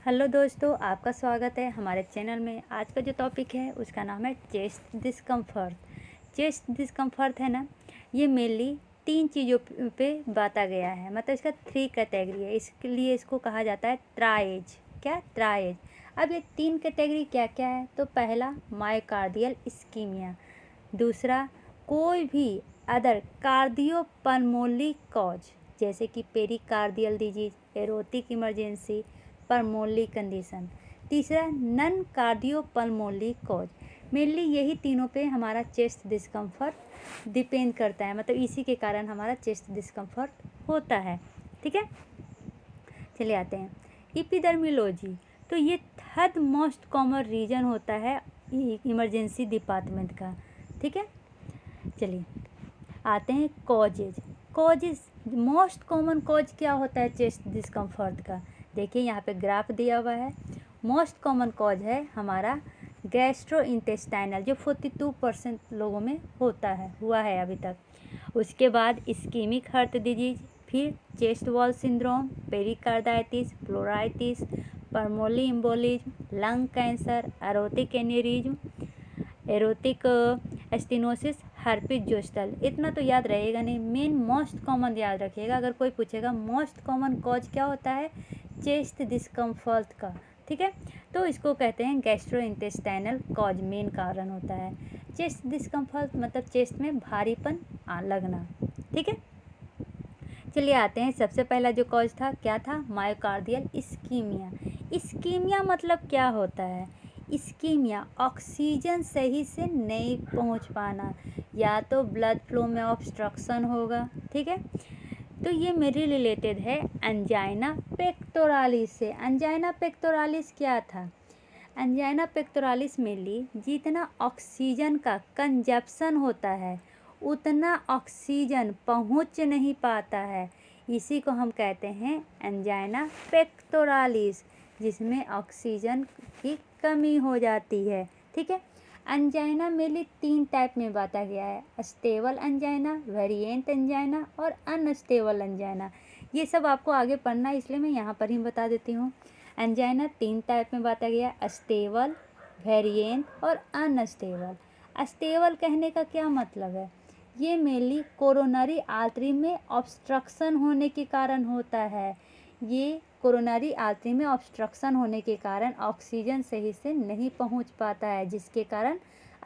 Hello दोस्तों, आपका स्वागत है हमारे चैनल में। आज का जो टॉपिक है उसका नाम है चेस्ट डिस्कम्फर्ट। चेस्ट डिस्कम्फर्ट है ना, ये मेनली 3 चीज़ों पे बांटा गया है। मतलब इसका 3 कैटेगरी है, इसके लिए इसको कहा जाता है ट्राइज। क्या? ट्राइज। अब ये 3 कैटेगरी क्या क्या है? तो पहला मायोकार्डियल इस्कीमिया, दूसरा कोई भी अदर कार्डियोपल्मोनरी कॉज जैसे कि pericardial disease, aortic emergency, pulmonary condition, तीसरा नन कार्डियोपल्मोनरी कॉज। मेनली यही तीनों पे हमारा चेस्ट डिस्कम्फर्ट डिपेंड करता है, मतलब इसी के कारण हमारा चेस्ट डिस्कम्फर्ट होता है। ठीक है, चलिए आते हैं एपिडर्मियोलॉजी। तो ये थर्ड मोस्ट कॉमन रीजन होता है इमरजेंसी डिपार्टमेंट का। ठीक है, चलिए आते हैं कॉजेज। मोस्ट कॉमन कॉज क्या होता है चेस्ट डिस्कम्फर्ट का? देखिए यहाँ पे ग्राफ दिया हुआ है। मोस्ट कॉमन कॉज है हमारा गैस्ट्रोइंटेस्टाइनल, जो 42% लोगों में हुआ है अभी तक। उसके बाद इस्कीमिक हार्ट डिजीज, फिर chest wall syndrome, pericarditis, pleuritis, pulmonary embolism, lung cancer, aortic aneurysm, aortic stenosis, herpes zoster. इतना तो याद रहेगा नहीं, मेन मोस्ट कॉमन याद रखिएगा। अगर कोई पूछेगा मोस्ट कॉमन कॉज क्या होता है चेस्ट डिस्कम्फर्ट का, ठीक है, तो इसको कहते हैं गैस्ट्रोइंटेस्टाइनल कॉज, मेन कारण होता है चेस्ट डिस्कम्फर्ट, मतलब चेस्ट में भारीपन लगना। ठीक है, चलिए आते हैं। सबसे पहला जो कॉज था क्या था? Myocardial ischemia. इस्कीमिया मतलब क्या होता है? इस्कीमिया ऑक्सीजन सही से नहीं पहुंच पाना, या तो ब्लड फ्लो में ऑब्स्ट्रक्शन होगा। ठीक है, तो ये मेरे रिलेटेड है एंजाइना पेक्टोरालिस से। एंजाइना पेक्टोरालिस क्या था? एंजाइना पेक्टोरालिस मेनली जितना ऑक्सीजन का कंजप्शन होता है उतना ऑक्सीजन पहुंच नहीं पाता है, इसी को हम कहते हैं एंजाइना पेक्टोरालिस, जिसमें ऑक्सीजन की कमी हो जाती है। ठीक है, एंजाइना मेनली 3 टाइप में बांटा गया है, स्टेबल एंजाइना, वेरिएंट एंजाइना और अनस्टेबल एंजाइना। ये सब आपको आगे पढ़ना है, इसलिए मैं यहाँ पर ही बता देती हूँ। एंजाइना 3 टाइप में बांटा गया, स्टेबल, वेरिएंट और अनस्टेबल। स्टेबल कहने का क्या मतलब है? ये मेनली कोरोनरी आर्टरी में ऑब्स्ट्रक्शन होने के कारण होता है। ये कोरोनरी आर्टरी में ऑब्स्ट्रक्शन होने के कारण ऑक्सीजन सही से नहीं पहुंच पाता है, जिसके कारण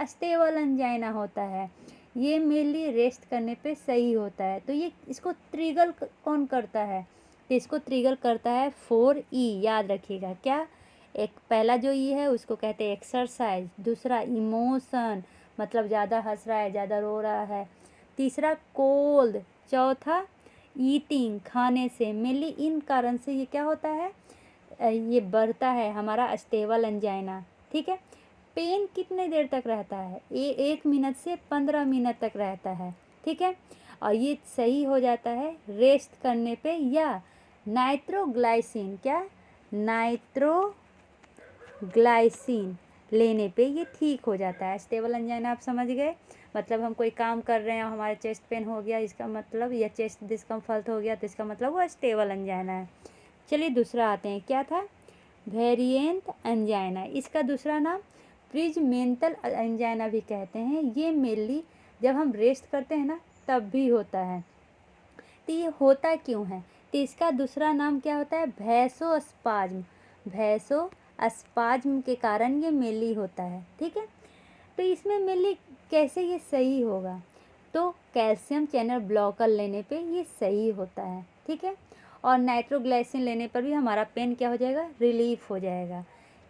स्टेबल एंजाइना होता है। ये मेनली रेस्ट करने पे सही होता है। तो ये इसको ट्रिगर कौन करता है? तो इसको ट्रिगर करता है 4E, याद रखिएगा। क्या? एक पहला जो ई है उसको कहते हैं एक्सरसाइज, दूसरा इमोशन, मतलब ज़्यादा हंस रहा है, ज़्यादा रो रहा है, तीसरा कोल्ड, चौथा ईटिंग, खाने से। मेनली इन कारण से ये क्या होता है, ये बढ़ता है हमारा स्टेबल एंजाइना। ठीक है, पेन कितने देर तक रहता है? 1 मिनट से 15 मिनट तक रहता है। ठीक है, और ये सही हो जाता है रेस्ट करने पे, या नाइट्रोग्लाइसिन, क्या? नाइट्रोग्लाइसिन लेने पे ये ठीक हो जाता है। स्टेबल एंजाइना आप समझ गए, मतलब हम कोई काम कर रहे हैं और हमारे चेस्ट पेन हो गया, इसका मतलब, या चेस्ट डिस्कम्फर्ट हो गया, तो इसका मतलब वो स्टेबल एंजाइना है। चलिए दूसरा आते हैं, क्या था? Variant angina. इसका दूसरा नाम प्रिजमेंटल एंजाइना भी कहते हैं। ये मेनली जब हम रेस्ट करते हैं ना तब भी होता है। तो ये होता क्यों है? तो इसका दूसरा नाम क्या होता है? वैसोस्पाज्म। वैसोस्पाज्म के कारण ये मेनली होता है। ठीक है, तो इसमें मेनली कैसे ये सही होगा? तो कैल्शियम चैनल ब्लॉकर लेने पे ये सही होता है। ठीक है, और नाइट्रोग्लाइसिन लेने पर भी हमारा पेन क्या हो जाएगा? रिलीफ हो जाएगा।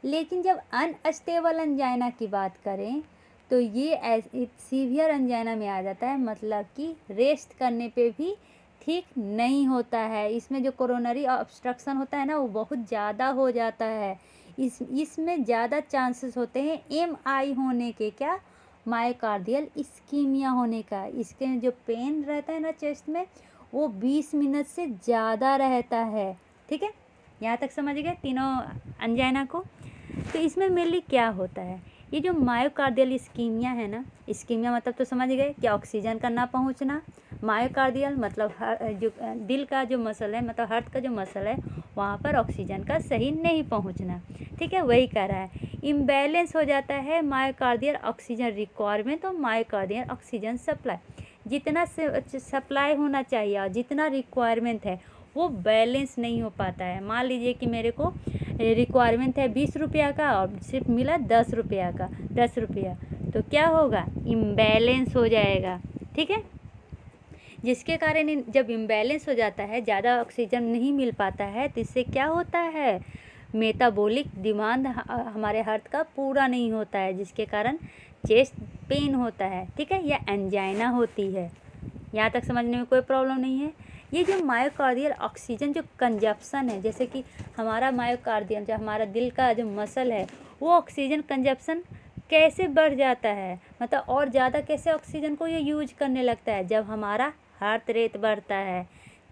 लेकिन जब अनस्टेबल एंजाइना की बात करें तो ये सीवियर एंजाइना में आ जाता है, मतलब कि रेस्ट करने पे भी ठीक नहीं होता है। इसमें जो कोरोनरी ऑब्स्ट्रक्शन होता है ना वो बहुत ज़्यादा हो जाता है। इसमें ज़्यादा चांसेस होते हैं MI होने के, क्या? मायोकार्डियल इस्कीमिया होने का। इसके जो पेन रहता है ना चेस्ट में, वो 20 मिनट से ज़्यादा रहता है। ठीक है, यहाँ तक समझ गए तीनों एंजाइना को? तो इसमें मेनली क्या होता है, ये जो मायोकार्डियल इस्कीमिया है ना, इस्कीमिया मतलब तो समझ गए कि ऑक्सीजन का ना पहुँचना, मायोकार्डियल मतलब जो दिल का जो मसल है, मतलब हार्ट का जो मसल है, वहाँ पर ऑक्सीजन का सही नहीं पहुँचना, ठीक है, वही कह रहा है। इम्बैलेंस हो जाता है मायोकार्डियल ऑक्सीजन रिक्वायरमेंट और मायोकार्डियल ऑक्सीजन सप्लाई। जितना सप्लाई होना चाहिए और जितना रिक्वायरमेंट है वो बैलेंस नहीं हो पाता है। मान लीजिए कि मेरे को रिक्वायरमेंट है 20 रुपया का और सिर्फ मिला 10 रुपया का, 10 रुपया, तो क्या होगा, इम्बैलेंस हो जाएगा, ठीक है। जिसके कारण जब इम्बैलेंस हो जाता है, ज़्यादा ऑक्सीजन नहीं मिल पाता है, तो इससे क्या होता है, मेटाबॉलिक डिमांड हमारे हार्ट का पूरा नहीं होता है, जिसके कारण चेस्ट पेन होता है, ठीक है, या एंजाइना होती है। यहाँ तक समझने में कोई प्रॉब्लम नहीं है। ये जो मायोकार्डियल ऑक्सीजन जो कंजप्शन है, जैसे कि हमारा मायोकार्डियल जो हमारा दिल का जो मसल है, वो ऑक्सीजन कंजप्शन कैसे बढ़ जाता है, मतलब और ज़्यादा कैसे ऑक्सीजन को ये यूज करने लगता है, जब हमारा हार्ट रेट बढ़ता है,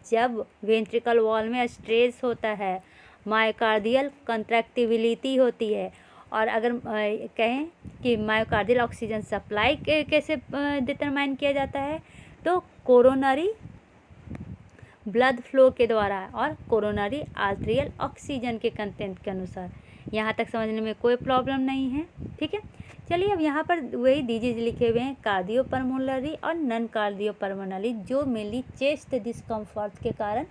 जब वेंट्रिकल वॉल में स्ट्रेस होता है, मायोकार्डियल कंट्रैक्टिबिलिटी होती है। और अगर कहें कि मायोकार्डियल ऑक्सीजन सप्लाई कैसे डिटरमाइन किया जाता है, तो कोरोनरी ब्लड फ्लो के द्वारा और कोरोनरी आर्टेरियल ऑक्सीजन के कंटेंट के अनुसार। यहाँ तक समझने में कोई प्रॉब्लम नहीं है, ठीक है। चलिए अब यहाँ पर वही डिजीज लिखे हुए हैं, कार्डियोपल्मोनरी और नॉन कार्डियोपल्मोनरी, जो मेनली चेस्ट डिस्कम्फर्ट के कारण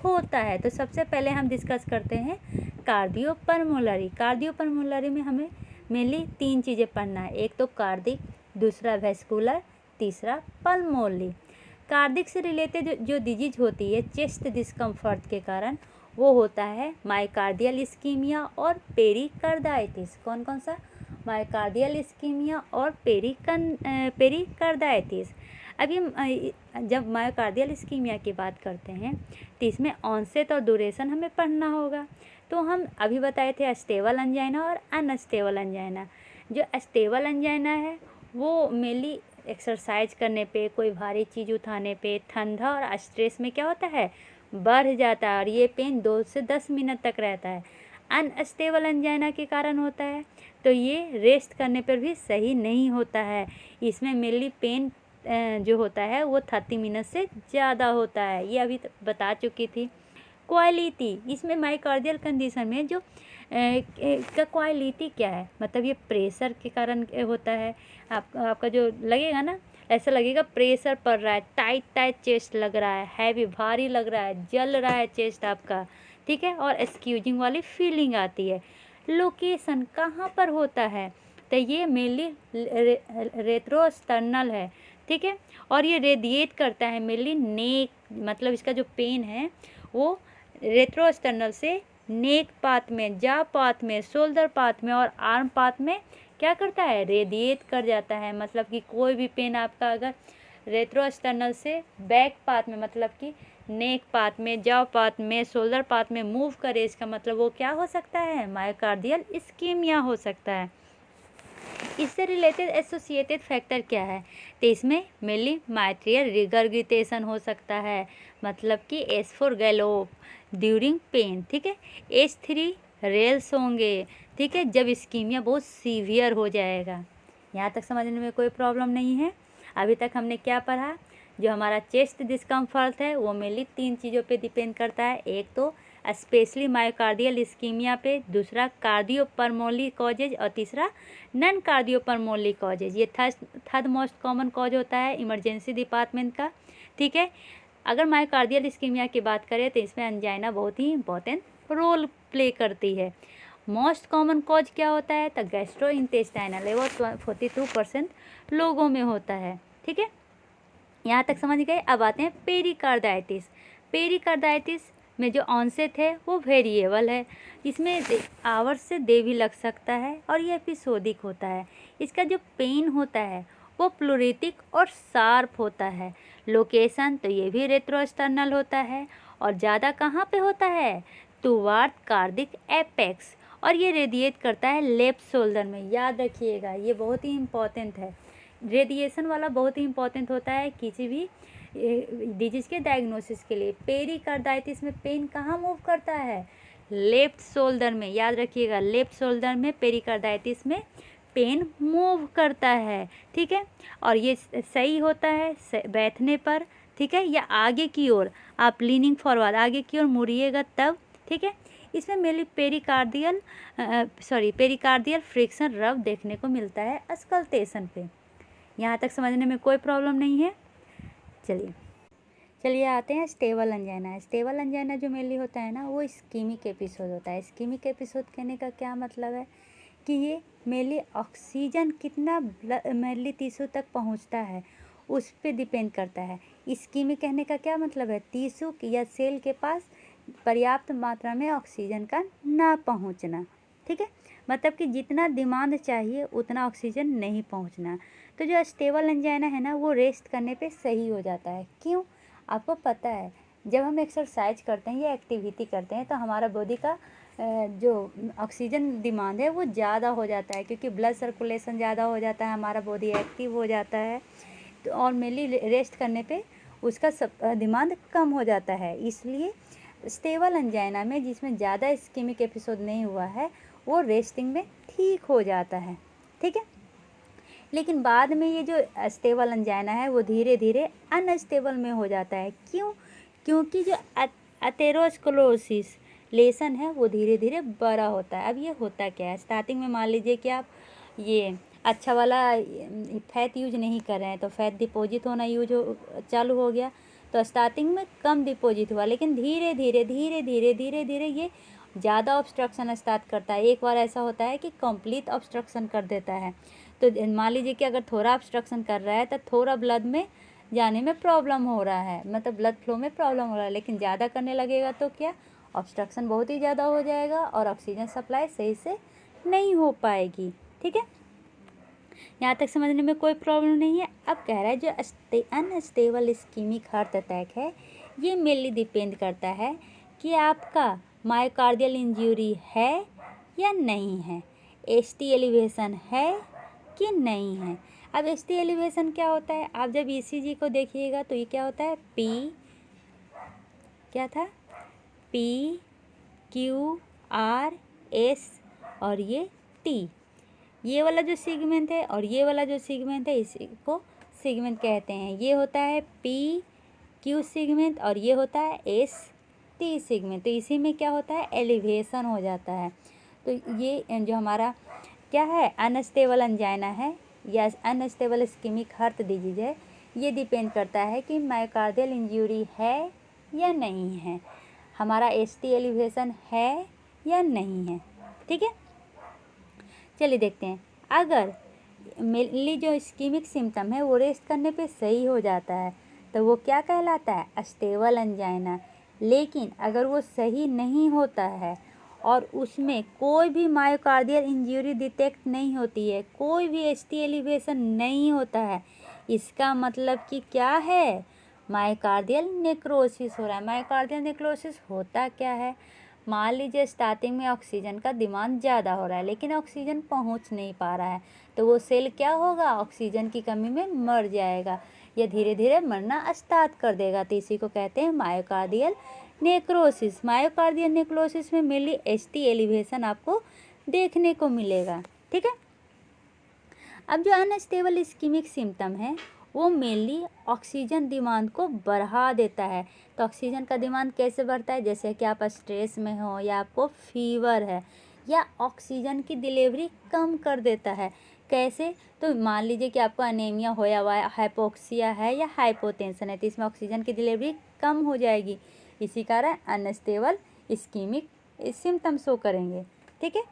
होता है। तो सबसे पहले हम डिस्कस करते हैं कार्डियोपल्मोनरी। कार्डियोपल्मोनरी में हमें मेनली 3 चीज़ें पढ़ना है, एक तो कार्डिक, दूसरा वेस्कुलर, तीसरा पल्मोनरी। कार्डिक से रिलेटेड जो डिजीज होती है चेस्ट डिस्कम्फर्ट के कारण, वो होता है मायोकार्डियल इस्कीमिया और पेरिकार्डाइटिस। कौन कौन सा, मायोकार्डियल इस्कीमिया और पेरिकार्डाइटिस। अब ये जब मायोकार्डियल इस्कीमिया की बात करते हैं तो इसमें ऑनसेट और ड्यूरेशन हमें पढ़ना होगा। तो हम अभी बताए थे स्टेबल एंजाइना और अनस्टेबल एंजाइना। जो स्टेबल एंजाइना है वो मेनली एक्सरसाइज करने पे, कोई भारी चीज़ उठाने पे, ठंडा और स्ट्रेस में क्या होता है, बढ़ जाता है और ये पेन 2 से 10 मिनट तक रहता है। अनस्टेबल एंजाइना के कारण होता है, तो ये रेस्ट करने पर भी सही नहीं होता है। इसमें मेनली पेन जो होता है वो 30 मिनट से ज़्यादा होता है, ये अभी बता चुकी थी। क्वालिटी, इसमें मायोकार्डियल कंडीशन में जो का क्वालिटी क्या है, मतलब ये प्रेशर के कारण होता है। आपका जो लगेगा ना, ऐसा लगेगा प्रेशर पड़ रहा है, टाइट टाइट चेस्ट लग रहा है, हैवी भारी लग रहा है, जल रहा है चेस्ट आपका, ठीक है, और एक्सक्यूजिंग वाली फीलिंग आती है। लोकेशन कहाँ पर होता है, तो ये मेनली रेट्रोस्टर्नल है, ठीक है, और ये रेडिएट करता है मेनली नेक, मतलब इसका जो पेन है वो रेट्रोस्टर्नल से नेक पाथ में, जा पाथ में, शोल्डर पाथ में और आर्म पाथ में क्या करता है, रेडिएट कर जाता है। मतलब कि कोई भी पेन आपका अगर रेट्रोस्टर्नल से बैक पाथ में, मतलब कि नेक पाथ में, जाव पाथ में, शोल्डर पाथ में मूव करे, इसका मतलब वो क्या हो सकता है, मायोकार्डियल इस्कीमिया हो सकता है। इससे रिलेटेड एसोसिएटेड फैक्टर क्या है, तो इसमें मेनली माइट्रियल रिगर्गिटेशन हो सकता है, मतलब कि एस फॉर गैलोप ड्यूरिंग पेन, ठीक है, H3 रेल्स होंगे, ठीक है, जब इस्कीमिया बहुत सीवियर हो जाएगा। यहाँ तक समझने में कोई प्रॉब्लम नहीं है। अभी तक हमने क्या पढ़ा, जो हमारा चेस्ट डिस्कम्फर्ट है वो मेनली 3 चीज़ों पे डिपेंड करता है, एक तो स्पेशली मायोकार्डियल इस्कीमिया पे, दूसरा कार्डियोपल्मोनरी कॉजेज और तीसरा नॉन कार्डियोपल्मोनरी कॉजेज। ये थर्ड मोस्ट कॉमन कॉज होता है इमरजेंसी डिपार्टमेंट का, ठीक है। अगर मायोकार्डियल इस्कीमिया की बात करें तो इसमें एंजाइना बहुत ही इंपॉर्टेंट रोल प्ले करती है। मोस्ट कॉमन कॉज क्या होता है, तो गैस्ट्रो इंटेस्टाइनल, वो 42% लोगों में होता है, ठीक है। यहाँ तक समझ गए। अब आते हैं पेरिकार्डाइटिस। पेरिकार्डाइटिस में जो ऑनसेट है वो वेरिएबल है, इसमें आवर्स से डे भी लग सकता है और ये एपिसोडिक होता है। इसका जो पेन होता है वो प्लूरिटिक और शार्प होता है। लोकेशन तो ये भी रेट्रोस्टर्नल होता है और ज़्यादा कहाँ पे होता है, टुवार्ड कार्डिक एपेक्स, और ये रेडिएट करता है लेफ्ट शोल्डर में। याद रखिएगा ये बहुत ही इम्पॉर्टेंट है, रेडिएशन वाला बहुत ही इम्पॉर्टेंट होता है किसी भी डिजीज के डायग्नोसिस के लिए। पेरिकार्डाइटिस में पेन कहाँ मूव करता है, लेफ्ट शोल्डर में। याद रखिएगा लेफ्ट शोल्डर में पेरिकार्डाइटिस में पेन मूव करता है, ठीक है। और ये सही होता है बैठने पर, ठीक है, या आगे की ओर आप लीनिंग फॉरवर्ड आगे की ओर मुड़िएगा तब, ठीक है। इसमें मेनली पेरिकार्डियल फ्रिक्शन रब देखने को मिलता है अस्कल्टेशन पे। यहाँ तक समझने में कोई प्रॉब्लम नहीं है। चलिए आते हैं स्टेबल एंजाइना। स्टेबल एंजाइना जो मेनली होता है ना, वो इस्कीमिक एपिसोड होता है। इस्कीमिक एपिसोड कहने का क्या मतलब है कि ये मेनली ऑक्सीजन कितना मेनली टिश्यू तक पहुंचता है उस पे डिपेंड करता है। इस्कीमिक कहने का क्या मतलब है, टिश्यू या सेल के पास पर्याप्त मात्रा में ऑक्सीजन का ना पहुंचना, ठीक है। मतलब कि जितना डिमांड चाहिए उतना ऑक्सीजन नहीं पहुंचना। तो जो स्टेबल एंजाइना है ना, वो रेस्ट करने पे सही हो जाता है। क्यों? आपको पता है, जब हम एक्सरसाइज करते हैं या एक्टिविटी करते हैं तो हमारा बॉडी का जो ऑक्सीजन डिमांड है वो ज़्यादा हो जाता है, क्योंकि ब्लड सर्कुलेशन ज़्यादा हो जाता है, हमारा बॉडी एक्टिव हो जाता है। तो और मेनली रेस्ट करने पे उसका डिमांड कम हो जाता है। इसलिए स्टेबल एंजाइना में, जिसमें ज़्यादा इस्कीमिक एपिसोड नहीं हुआ है, वो रेस्टिंग में ठीक हो जाता है, ठीक है। लेकिन बाद में ये जो स्टेबल एंजाइना है वो धीरे धीरे अनस्टेबल में हो जाता है। क्यों? क्योंकि जो अथेरोस्क्लेरोसिस लेसन है वो धीरे धीरे बड़ा होता है। अब ये होता क्या है, स्टार्टिंग में मान लीजिए कि आप ये अच्छा वाला फैट यूज नहीं कर रहे हैं तो फैट डिपॉजिट होना चालू हो गया। तो स्टार्टिंग में कम डिपॉजिट हुआ, लेकिन धीरे धीरे ये ज़्यादा ऑब्स्ट्रक्शन स्टार्ट करता है। एक बार ऐसा होता है कि कंप्लीट ऑब्स्ट्रक्शन कर देता है। तो मान लीजिए कि अगर थोड़ा ऑब्स्ट्रक्शन कर रहा है तो थोड़ा ब्लड में जाने में प्रॉब्लम हो रहा है, मतलब ब्लड फ्लो में प्रॉब्लम हो रहा है। लेकिन ज़्यादा करने लगेगा तो क्या, ऑब्स्ट्रक्शन बहुत ही ज़्यादा हो जाएगा और ऑक्सीजन सप्लाई सही से नहीं हो पाएगी, ठीक है। यहाँ तक समझने में कोई प्रॉब्लम नहीं है। अब कह रहा है जो अनस्टेबल इस्कीमिक हार्ट अटैक है, ये मेनली डिपेंड करता है कि आपका मायोकार्डियल इंजरी है या नहीं है, एसटी एलिवेशन है कि नहीं है। अब एसटी एलिवेशन क्या होता है, आप जब ईसीजी को देखिएगा तो ये क्या होता है, क्या था, PQRS और ये T, ये वाला जो सेगमेंट है और ये वाला जो सेगमेंट है इसी को सेगमेंट कहते हैं। ये होता है PQ सेगमेंट और ये होता है ST सेगमेंट। तो इसी में क्या होता है, एलिवेशन हो जाता है। तो ये जो हमारा क्या है, अनस्टेबल एंजाइना है या अनस्टेबल इस्कीमिक हार्ट डिजीज है, ये डिपेंड करता है कि मायोकार्डियल इंजरी है या नहीं है, हमारा एसटी एलिवेशन है या नहीं है, ठीक है। चलिए देखते हैं, अगर मेनली जो इस्कीमिक सिम्टम है वो रेस्ट करने पे सही हो जाता है तो वो क्या कहलाता है, स्टेबल एंजाइना। लेकिन अगर वो सही नहीं होता है और उसमें कोई भी मायोकार्डियल इंजरी डिटेक्ट नहीं होती है, कोई भी एसटी एलिवेशन नहीं होता है, इसका मतलब कि क्या है, मायोकार्डियल नेक्रोसिस हो रहा है। मायोकार्डियल नेक्रोसिस होता क्या है, मान लीजिए स्टार्टिंग में ऑक्सीजन का डिमांड ज़्यादा हो रहा है लेकिन ऑक्सीजन पहुंच नहीं पा रहा है, तो वो सेल क्या होगा, ऑक्सीजन की कमी में मर जाएगा या धीरे धीरे मरना स्टार्ट कर देगा। तो इसी को कहते हैं मायोकार्डियल नेक्रोसिस। मायोकार्डियल नेक्रोसिस में मेनली एसटी एलिवेशन आपको देखने को मिलेगा, ठीक है। अब जो अनस्टेबल इस्कीमिक सिम्टम है वो मेनली ऑक्सीजन डिमांड को बढ़ा देता है। तो ऑक्सीजन का डिमांड कैसे बढ़ता है, जैसे कि आप स्ट्रेस में हो या आपको फीवर है या ऑक्सीजन की डिलीवरी कम कर देता है। कैसे, तो मान लीजिए कि आपको अनीमिया होया हुआ है, हाइपोक्सिया है या हाइपोटेंशन है, तो इसमें ऑक्सीजन की डिलीवरी कम हो जाएगी, इसी कारण अनस्टेबल इस्कीमिक सिम्टम शो करेंगे, ठीक है।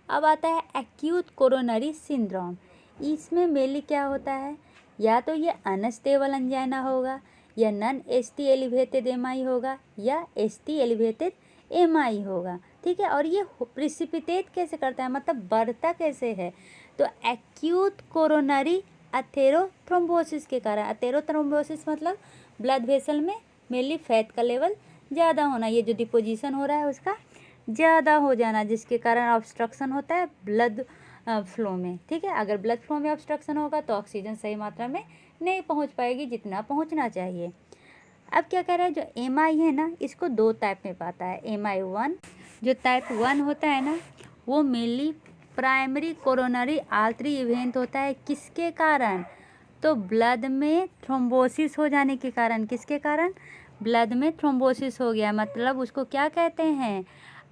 अब आता है एक्यूट कोरोनरी सिंड्रोम। इसमें मेनली क्या होता है, या तो ये अनस्टेबल एंजाइना होगा या नॉन एसटी एलिवेटेड एमआई होगा या एसटी एलिवेटेड एमआई होगा, ठीक है। और ये प्रिसिपिटेट कैसे करता है, मतलब बढ़ता कैसे है, तो एक्यूट कोरोनरी अथेरोथ्रोम्बोसिस के कारण। अथेरोथ्रोम्बोसिस मतलब ब्लड वेसल में मेनली फैट का लेवल ज़्यादा होना, ये जो डिपोजिशन हो रहा है उसका ज़्यादा हो जाना, जिसके कारण ऑब्स्ट्रक्शन होता है ब्लड फ्लो में, ठीक है। अगर ब्लड फ्लो में ऑब्स्ट्रक्शन होगा तो ऑक्सीजन सही मात्रा में नहीं पहुंच पाएगी जितना पहुंचना चाहिए। अब क्या कह रहा है, जो एमआई है ना, इसको दो टाइप में पाता है। एमआई 1, जो टाइप 1 होता है ना, वो mainly primary coronary artery event होता है। किसके कारण, तो ब्लड में थ्रोम्बोसिस हो जाने के कारण, किसके कारण? ब्लड में थ्रोम्बोसिस हो गया, मतलब उसको क्या कहते हैं?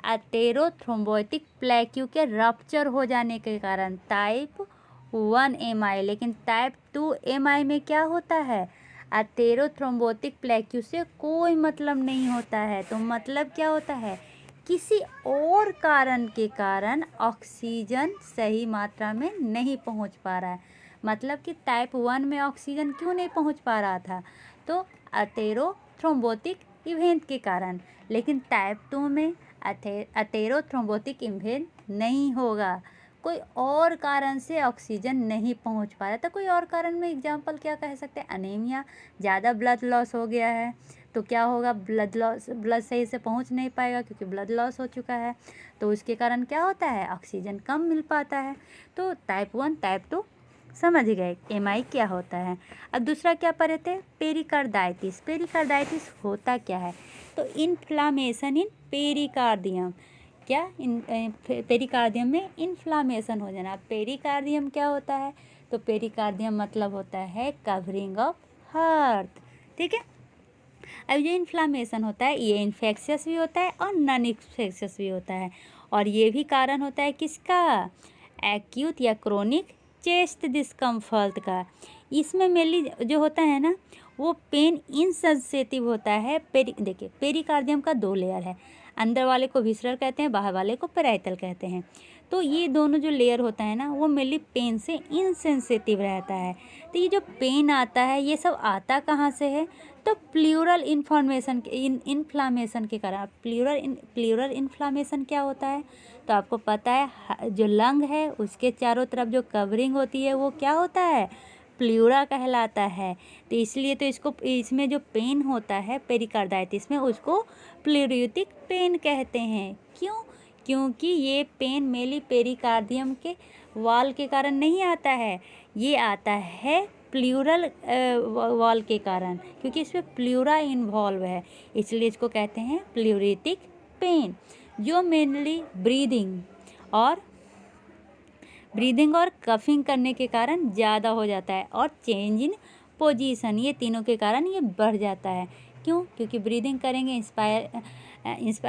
अटेरोथ्रोम्बोटिक प्लेक्यू के रप्चर हो जाने के कारण टाइप 1 MI। लेकिन टाइप 2 MI में क्या होता है? अटेरोथ्रोम्बोटिक प्लेक्यू से कोई मतलब नहीं होता है। तो मतलब क्या होता है? किसी और कारण के कारण ऑक्सीजन सही मात्रा में नहीं पहुंच पा रहा है। मतलब कि टाइप 1 में ऑक्सीजन क्यों नहीं पहुंच पा रहा था? तो अटेरोथ्रोम्बोटिक इवेंट के कारण। लेकिन टाइप 2 में अटेरोथ्रोम्बोटिक इवेंट नहीं होगा, कोई और कारण से ऑक्सीजन नहीं पहुंच पा रहा था। कोई और कारण में एग्जांपल क्या कह सकते हैं? अनीमिया, ज़्यादा ब्लड लॉस हो गया है तो क्या होगा? ब्लड सही से पहुंच नहीं पाएगा क्योंकि ब्लड लॉस हो चुका है, तो उसके कारण क्या होता है? ऑक्सीजन कम मिल पाता है। तो टाइप 1 टाइप 2 समझ गए MI क्या होता है। अब दूसरा क्या पढ़े थे? पेरिकार्डाइटिस। पेरिकार्डाइटिस होता क्या है? तो इन्फ्लामेशन इन पेरिकार्डियम। क्या? पेरिकार्डियम में इन्फ्लामेशन हो जाना। पेरिकार्डियम क्या होता है? तो पेरिकार्डियम मतलब होता है कवरिंग ऑफ हार्ट। ठीक है। अब ये इन्फ्लामेशन होता है, ये इन्फेक्शियस भी होता है और नॉन इन्फेक्शियस भी होता है। और ये भी कारण होता है किसका? एक्यूट या क्रोनिक चेस्ट डिस्कम्फर्ट का। इसमें मेनली जो होता है ना, वो पेन इनसेंसिटिव होता है। देखिए, पेरिकार्डियम का 2 लेयर है, अंदर वाले को विसरल कहते हैं, बाहर वाले को पेराइटल कहते हैं। तो ये दोनों जो लेयर होता है ना, वो मेनली पेन से इनसेंसिटिव रहता है। तो ये जो पेन आता है, ये सब आता कहाँ से है? तो प्लूरल इन्फ्लामेशन के कारण। प्लूरल इन्फ्लामेशन क्या होता है? तो आपको पता है, जो लंग है उसके चारों तरफ जो कवरिंग होती है वो क्या होता है? प्लूरा कहलाता है। तो इसलिए तो इसमें जो पेन होता है पेरिकार्डाइटिस में, उसको प्लूरिटिक पेन कहते हैं। क्यों? क्योंकि ये पेन मेनली पेरिकार्डियम के वॉल के कारण नहीं आता है, ये आता है प्लूरल वॉल के कारण, क्योंकि इसमें प्लूरा इन्वॉल्व है, इसलिए इसको कहते हैं प्लूरिटिक पेन, जो मेनली ब्रीदिंग और कफिंग करने के कारण ज़्यादा हो जाता है। और चेंज इन पोजीशन, ये तीनों के कारण ये बढ़ जाता है। क्यों? क्योंकि ब्रीदिंग करेंगे,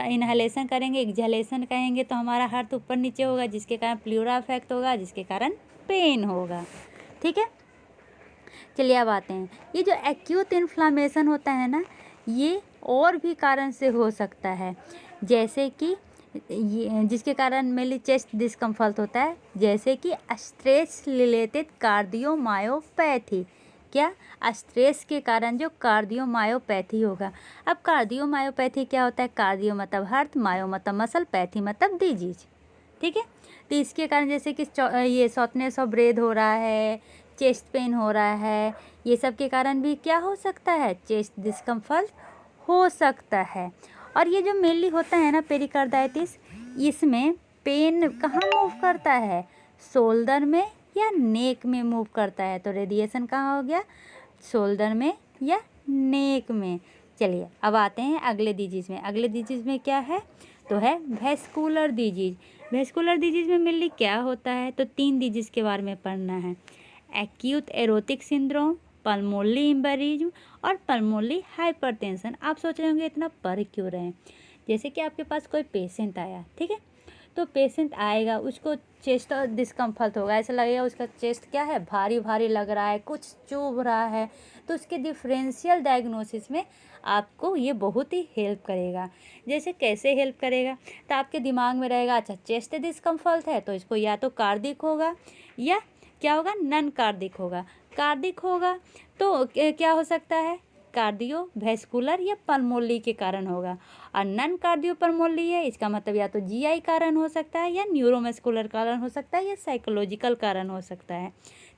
इनहेलेशन करेंगे, एक्सहेलेशन करेंगे, तो हमारा हार्ट ऊपर नीचे होगा, जिसके कारण प्लूरा अफेक्ट होगा, जिसके कारण पेन होगा। ठीक है। चलिए अब आते हैं, ये जो एक्यूट इन्फ्लामेशन होता है ना, ये और भी कारण से हो सकता है, जैसे कि ये जिसके कारण मेनली चेस्ट डिस्कम्फर्ट होता है, जैसे कि स्ट्रेस रिलेटेड कार्डियोमायोपैथी। क्या? स्ट्रेस के कारण जो कार्डियोमायोपैथी होगा। अब कार्डियोमायोपैथी क्या होता है? कार्डियो मतलब हार्ट, मायो मतलब मसल, पैथी मतलब डिजीज। ठीक है। तो इसके कारण जैसे कि ये शॉर्टनेस ऑफ ब्रेथ हो रहा है, चेस्ट पेन हो रहा है, ये सब के कारण भी क्या हो सकता है? चेस्ट डिस्कम्फर्ट हो सकता है। और ये जो मेनली होता है ना पेरिकार्डाइटिस, इसमें पेन कहाँ मूव करता है? शोल्डर में या नेक में मूव करता है। तो रेडिएशन कहाँ हो गया? शोल्डर में या नेक में। चलिए अब आते हैं अगले डिजीज़ में। अगले डिजीज़ में क्या है? तो है वेस्कुलर डिजीज़। वेस्कुलर डिजीज़ में मेनली क्या होता है? तो 3 डिजीज़ के बारे में पढ़ना है, acute aortic syndrome, pulmonary embolism और पल्मोनरी हाइपरटेंशन। आप सोच रहे होंगे इतना पढ़ क्यों रहे हैं? जैसे कि आपके पास कोई पेशेंट आया, ठीक है, तो पेशेंट आएगा, उसको चेस्ट डिस्कम्फर्ट होगा, ऐसा लगेगा उसका चेस्ट क्या है? भारी भारी लग रहा है, कुछ चुभ रहा है। तो उसके डिफरेंशियल डायग्नोसिस में आपको ये बहुत ही हेल्प करेगा। जैसे कैसे हेल्प करेगा? तो आपके दिमाग में रहेगा, अच्छा चेस्ट डिस्कम्फर्ट है तो इसको या तो कार्डिक होगा या क्या होगा? नॉन कार्डिक होगा। कार्डिक होगा तो क्या हो सकता है? कार्डियो वेस्कुलर या पल्मोनरी के कारण होगा। और नॉन कार्डियो पल्मोनरी है, इसका मतलब या तो GI कारण हो सकता है, या न्यूरोमस्कुलर कारण हो सकता है, या साइकोलॉजिकल कारण हो सकता है।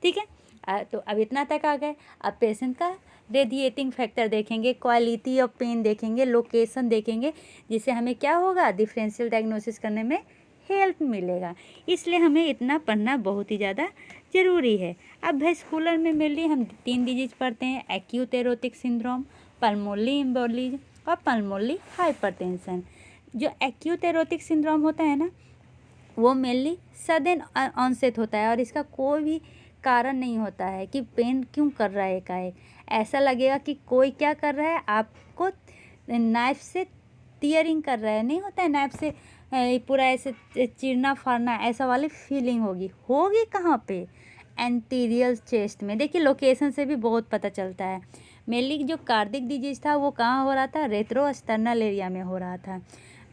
ठीक है। तो अब इतना तक आ गए। अब पेशेंट का रेडिएटिंग फैक्टर देखेंगे, क्वालिटी ऑफ पेन देखेंगे, लोकेशन देखेंगे, जिससे हमें क्या होगा? डिफरेंशियल डायग्नोसिस करने में हेल्प मिलेगा। इसलिए हमें इतना पढ़ना बहुत ही ज़्यादा ज़रूरी है। अब वेस्कुलर में मेनली हम 3 डिजीज पढ़ते हैं, acute aortic syndrome, pulmonary embolism और पल्मोनरी हाइपरटेंशन। जो एक्यूट एरोटिक सिंड्रोम होता है ना, वो मेनली सडन ऑनसेट होता है और इसका कोई भी कारण नहीं होता है कि पेन क्यों कर रहा है एकाएक। ऐसा लगेगा कि कोई क्या कर रहा है, आपको नाइफ से टीयरिंग कर रहा है, नहीं होता है नाइफ से पूरा ऐसे चीरना फाड़ना, ऐसा वाली फीलिंग होगी कहाँ पे? एंटीरियर चेस्ट में। देखिए लोकेशन से भी बहुत पता चलता है। मेनली जो कार्डिक डिजीज था वो कहाँ हो रहा था? रेट्रोस्टर्नल एरिया में हो रहा था।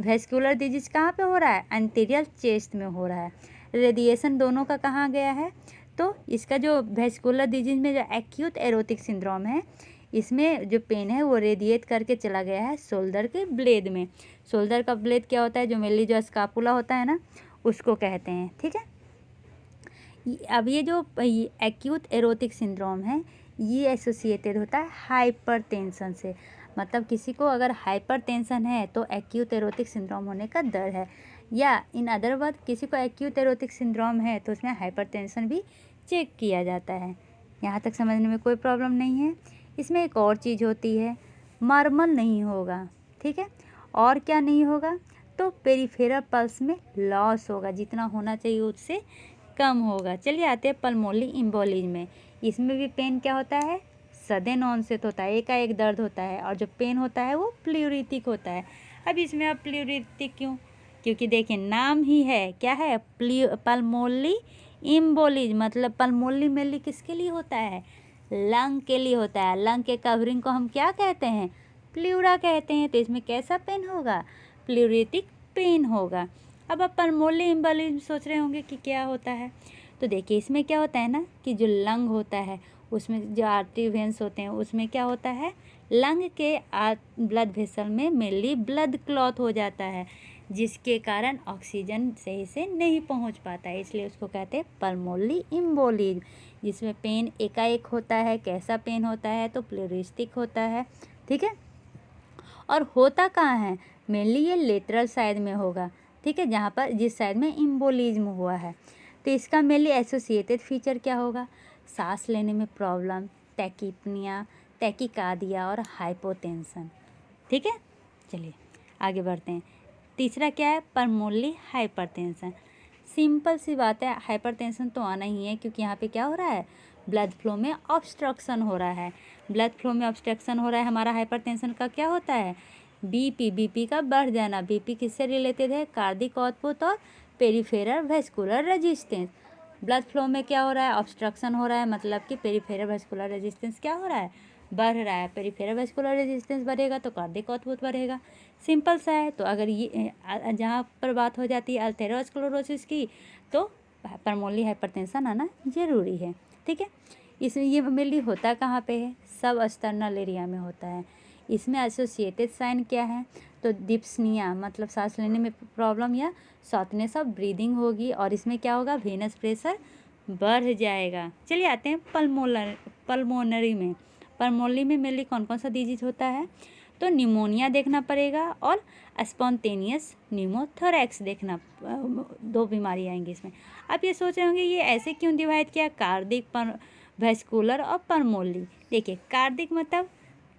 वेस्कुलर डिजीज कहाँ पे हो रहा है? एंटीरियर चेस्ट में हो रहा है। रेडिएशन दोनों का कहाँ गया है? तो इसका जो वेस्कुलर डिजीज में जो एक्यूट एरोटिक सिंड्रोम है, इसमें जो पेन है वो रेडिएट करके चला गया है शोल्डर के ब्लेड में। शोल्डर का ब्लेड क्या होता है? जो मेनली जो स्कापुला होता है ना, उसको कहते हैं। ठीक है, अब ये जो एक्यूट एरोटिक सिंड्रोम है, ये एसोसिएटेड होता है हाइपरटेंशन से। मतलब किसी को अगर हाइपरटेंशन है तो एक्यूट एरोटिक सिंड्रोम होने का डर है, या इन अदर वर्ड किसी को एक्यूट एरोटिक सिंड्रोम है तो उसमें हाइपरटेंशन भी चेक किया जाता है। यहाँ तक समझने में कोई प्रॉब्लम नहीं है। इसमें एक और चीज़ होती है, मार्मल नहीं होगा। ठीक है, और क्या नहीं होगा? तो पेरिफेरल पल्स में लॉस होगा, जितना होना चाहिए उससे कम होगा। चलिए आते हैं पल्मोनरी एम्बोलिज्म में। इसमें भी पेन क्या होता है? सडन ऑनसेट होता है, एकाएक दर्द होता है, और जो पेन होता है वो प्लूरिटिक होता है। अब इसमें अब प्लूरिटिक क्यों? क्योंकि देखिए नाम ही है, क्या है? Pulmonary embolism. मतलब पल्मोनरी मेनली किसके लिए होता है? लंग के लिए होता है। लंग के कवरिंग को हम क्या कहते हैं? प्लूरा कहते हैं। तो इसमें कैसा पेन होगा? प्लूरिटिक पेन होगा। अब आप पल्मोनरी एम्बोलिज्म सोच रहे होंगे कि क्या होता है। तो देखिए इसमें क्या होता है ना, कि जो लंग होता है उसमें जो आर्टरी वेंस होते हैं उसमें क्या होता है? लंग के ब्लड वेसल में मेनली ब्लड क्लॉट हो जाता है, जिसके कारण ऑक्सीजन सही से नहीं पहुंच पाता है, इसलिए उसको कहते हैं पल्मोनरी एम्बोलिज्म। जिसमें पेन एकाएक होता है। कैसा पेन होता है? तो प्लूरिस्टिक होता है। ठीक है, और होता कहाँ है? मेनली ये लेटरल साइड में होगा। ठीक है, जहाँ पर जिस साइड में एम्बोलिज्म हुआ है। तो इसका मेनली एसोसिएटेड फीचर क्या होगा? सांस लेने में प्रॉब्लम, टैकिपनिया, टैकिकार्डिया और हाइपोटेंशन। ठीक है, चलिए आगे बढ़ते हैं। तीसरा क्या है? Pulmonary hypertension. सिंपल सी बात है, हाइपरटेंशन तो आना ही है, क्योंकि यहाँ पे क्या हो रहा है? ब्लड फ्लो में ऑब्स्ट्रक्शन हो रहा है। ब्लड फ्लो में ऑब्स्ट्रक्शन हो रहा है, हमारा हाइपरटेंशन का क्या होता है? बीपी का बढ़ जाना। बीपी किससे रिलेटेड है? कार्डिक आउटपुट और peripheral vascular resistance. Blood flow में क्या हो रहा है? ऑब्स्ट्रक्शन हो रहा है, मतलब कि पेरिफेरल वेस्कुलर रेजिस्टेंस क्या हो रहा है? बढ़ रहा है। पेरिफेरल वेस्कुलर रेजिस्टेंस बढ़ेगा तो कार्डिक आउटपुट बढ़ेगा। सिंपल सा है। तो अगर ये जहाँ पर बात हो जाती है अल्थेरोस्क्लेरोसिस की, तो पल्मोनरी हाइपरटेंशन आना जरूरी है। ठीक है, इसमें ये मेनली होता कहाँ पे है? सब एक्सटर्नल एरिया में होता है। इसमें एसोसिएटेड साइन क्या है? तो डिप्सनिया, मतलब सांस लेने में प्रॉब्लम या शॉर्टनेस ऑफ ब्रीदिंग होगी, और इसमें क्या होगा? वेनस प्रेशर बढ़ जाएगा। चलिए आते हैं पल्मोनरी में। पल्मोनरी में मेनली कौन कौन सा डिजीज होता है? तो निमोनिया देखना पड़ेगा और स्पॉन्टेनियस न्यूमोथोरैक्स देखना, दो बीमारी आएंगी इसमें। आप ये सोच रहे होंगे ये ऐसे क्यों डिवाइड किया? कार्डिक, वेस्कुलर और पल्मोनरी। देखिए कार्डिक मतलब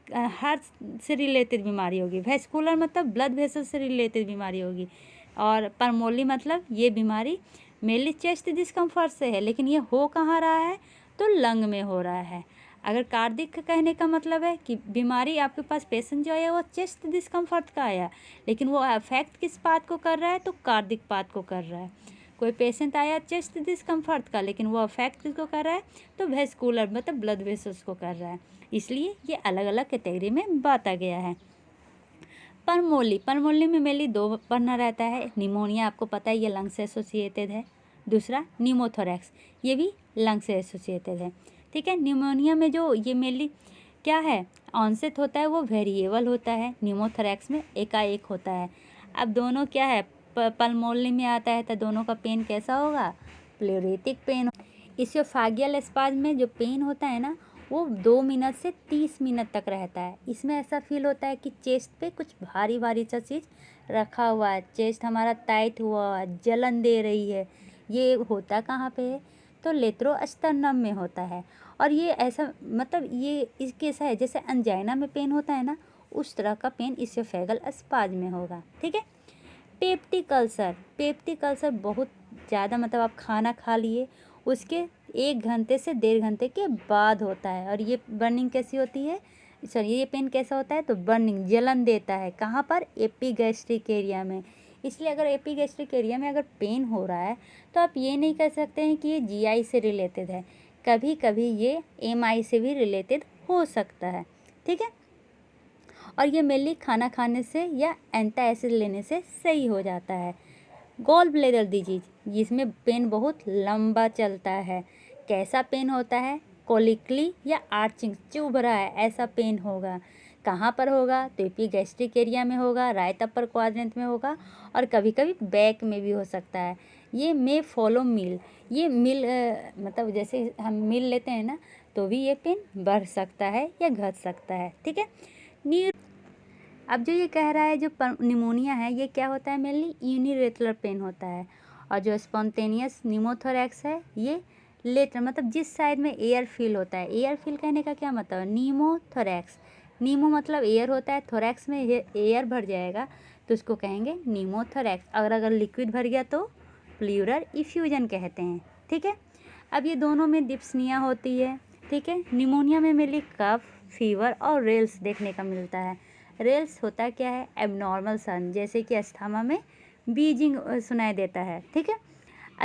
हार्ट से रिलेटेड बीमारी होगी, वेस्कुलर मतलब ब्लड वेसल से रिलेटेड बीमारी होगी, और पल्मोनरी मतलब ये बीमारी मेनली चेस्ट डिस्कम्फर्ट से है। लेकिन ये हो कहाँ रहा है? तो लंग में हो रहा है। अगर कार्डिक का कहने का मतलब है कि बीमारी आपके पास पेशेंट जो है वो चेस्ट डिस्कम्फर्ट का आया, लेकिन वो अफेक्ट किस पार्ट को कर रहा है? तो कार्डिक पार्ट को कर रहा है। कोई पेशेंट आया चेस्ट डिस्कम्फर्ट का, लेकिन वो अफेक्ट किसको कर रहा है? तो वेस्कुलर मतलब ब्लड वेसल्स को कर रहा है। इसलिए ये अलग अलग कैटेगरी में बांटा गया है। पल्मोनरी में मेनली दो पढ़ना रहता है। निमोनिया आपको पता है ये लंग से एसोसिएटेड है। दूसरा न्यूमोथोरैक्स, ये भी लंग से एसोसिएटेड है। ठीक है, निमोनिया में जो ये मेनली क्या है? ऑनसेट होता है वो वेरिएबल होता है। न्यूमोथोरैक्स में एकाएक होता है। अब दोनों क्या है? पल्मोनरी में आता है तो दोनों का पेन कैसा होगा? प्लूरिटिक पेन। इसोफेगियल स्पाज्म में जो पेन होता है ना, वो 2 मिनट से 30 मिनट तक रहता है। इसमें ऐसा फील होता है कि चेस्ट पे कुछ भारी भारी सा चीज़ रखा हुआ है, चेस्ट हमारा टाइट हुआ है, जलन दे रही है। ये होता कहाँ पे है? तो लेट्रोस्टर्नम में होता है। और ये ऐसा मतलब ये इस कैसा है, जैसे अंजाइना में पेन होता है ना, उस तरह का पेन इसोफेगल स्पाज्म में होगा। ठीक है, पेप्टिक अल्सर बहुत ज़्यादा, मतलब आप खाना खा लिए उसके 1 घंटे से 1.5 घंटे के बाद होता है। और ये बर्निंग कैसी होती है, सॉरी ये पेन कैसा होता है, तो बर्निंग जलन देता है। कहाँ पर, एपिगैस्ट्रिक एरिया में। इसलिए अगर एपिगैस्ट्रिक एरिया में अगर पेन हो रहा है तो आप ये नहीं कह सकते हैं कि ये जीआई से रिलेटेड है, कभी कभी ये एमआई से भी रिलेटेड हो सकता है। ठीक है, और ये मेनली खाना खाने से या एंटासिड लेने से सही हो जाता है। गॉल ब्लैडर डिजीज, जिसमें पेन बहुत लंबा चलता है। कैसा पेन होता है, कोलिकली या आर्चिंग, चुभ रहा है ऐसा पेन होगा। कहाँ पर होगा, तो एपिगैस्ट्रिक एरिया में होगा, राइट अपर क्वाड्रेंट में होगा, और कभी कभी बैक में भी हो सकता है। ये मे फॉलो मील, ये मील मतलब जैसे हम मील लेते हैं ना, तो भी ये पेन बढ़ सकता है या घट सकता है। ठीक है, नी अब जो ये कह रहा है जो निमोनिया है, ये क्या होता है, मेनली यूनिलेटरल पेन होता है। और जो स्पॉन्टेनियस निमोथोरैक्स है, ये लेटर मतलब जिस साइड में एयर फील होता है। एयर फील कहने का क्या मतलब है, नीमोथोरैक्स, नीमो मतलब एयर होता है, थोरैक्स में एयर भर जाएगा तो उसको कहेंगे नीमोथोरैक्स। अगर लिक्विड भर गया तो प्लूरल इफ्यूजन कहते हैं। ठीक है, अब ये दोनों में डिप्सनिया होती है। ठीक है, निमोनिया में मेनली कफ, फीवर और रेल्स देखने का मिलता है। रेल्स होता क्या है, एबनॉर्मल सन, जैसे कि अस्थमा में बीजिंग सुनाई देता है। ठीक है,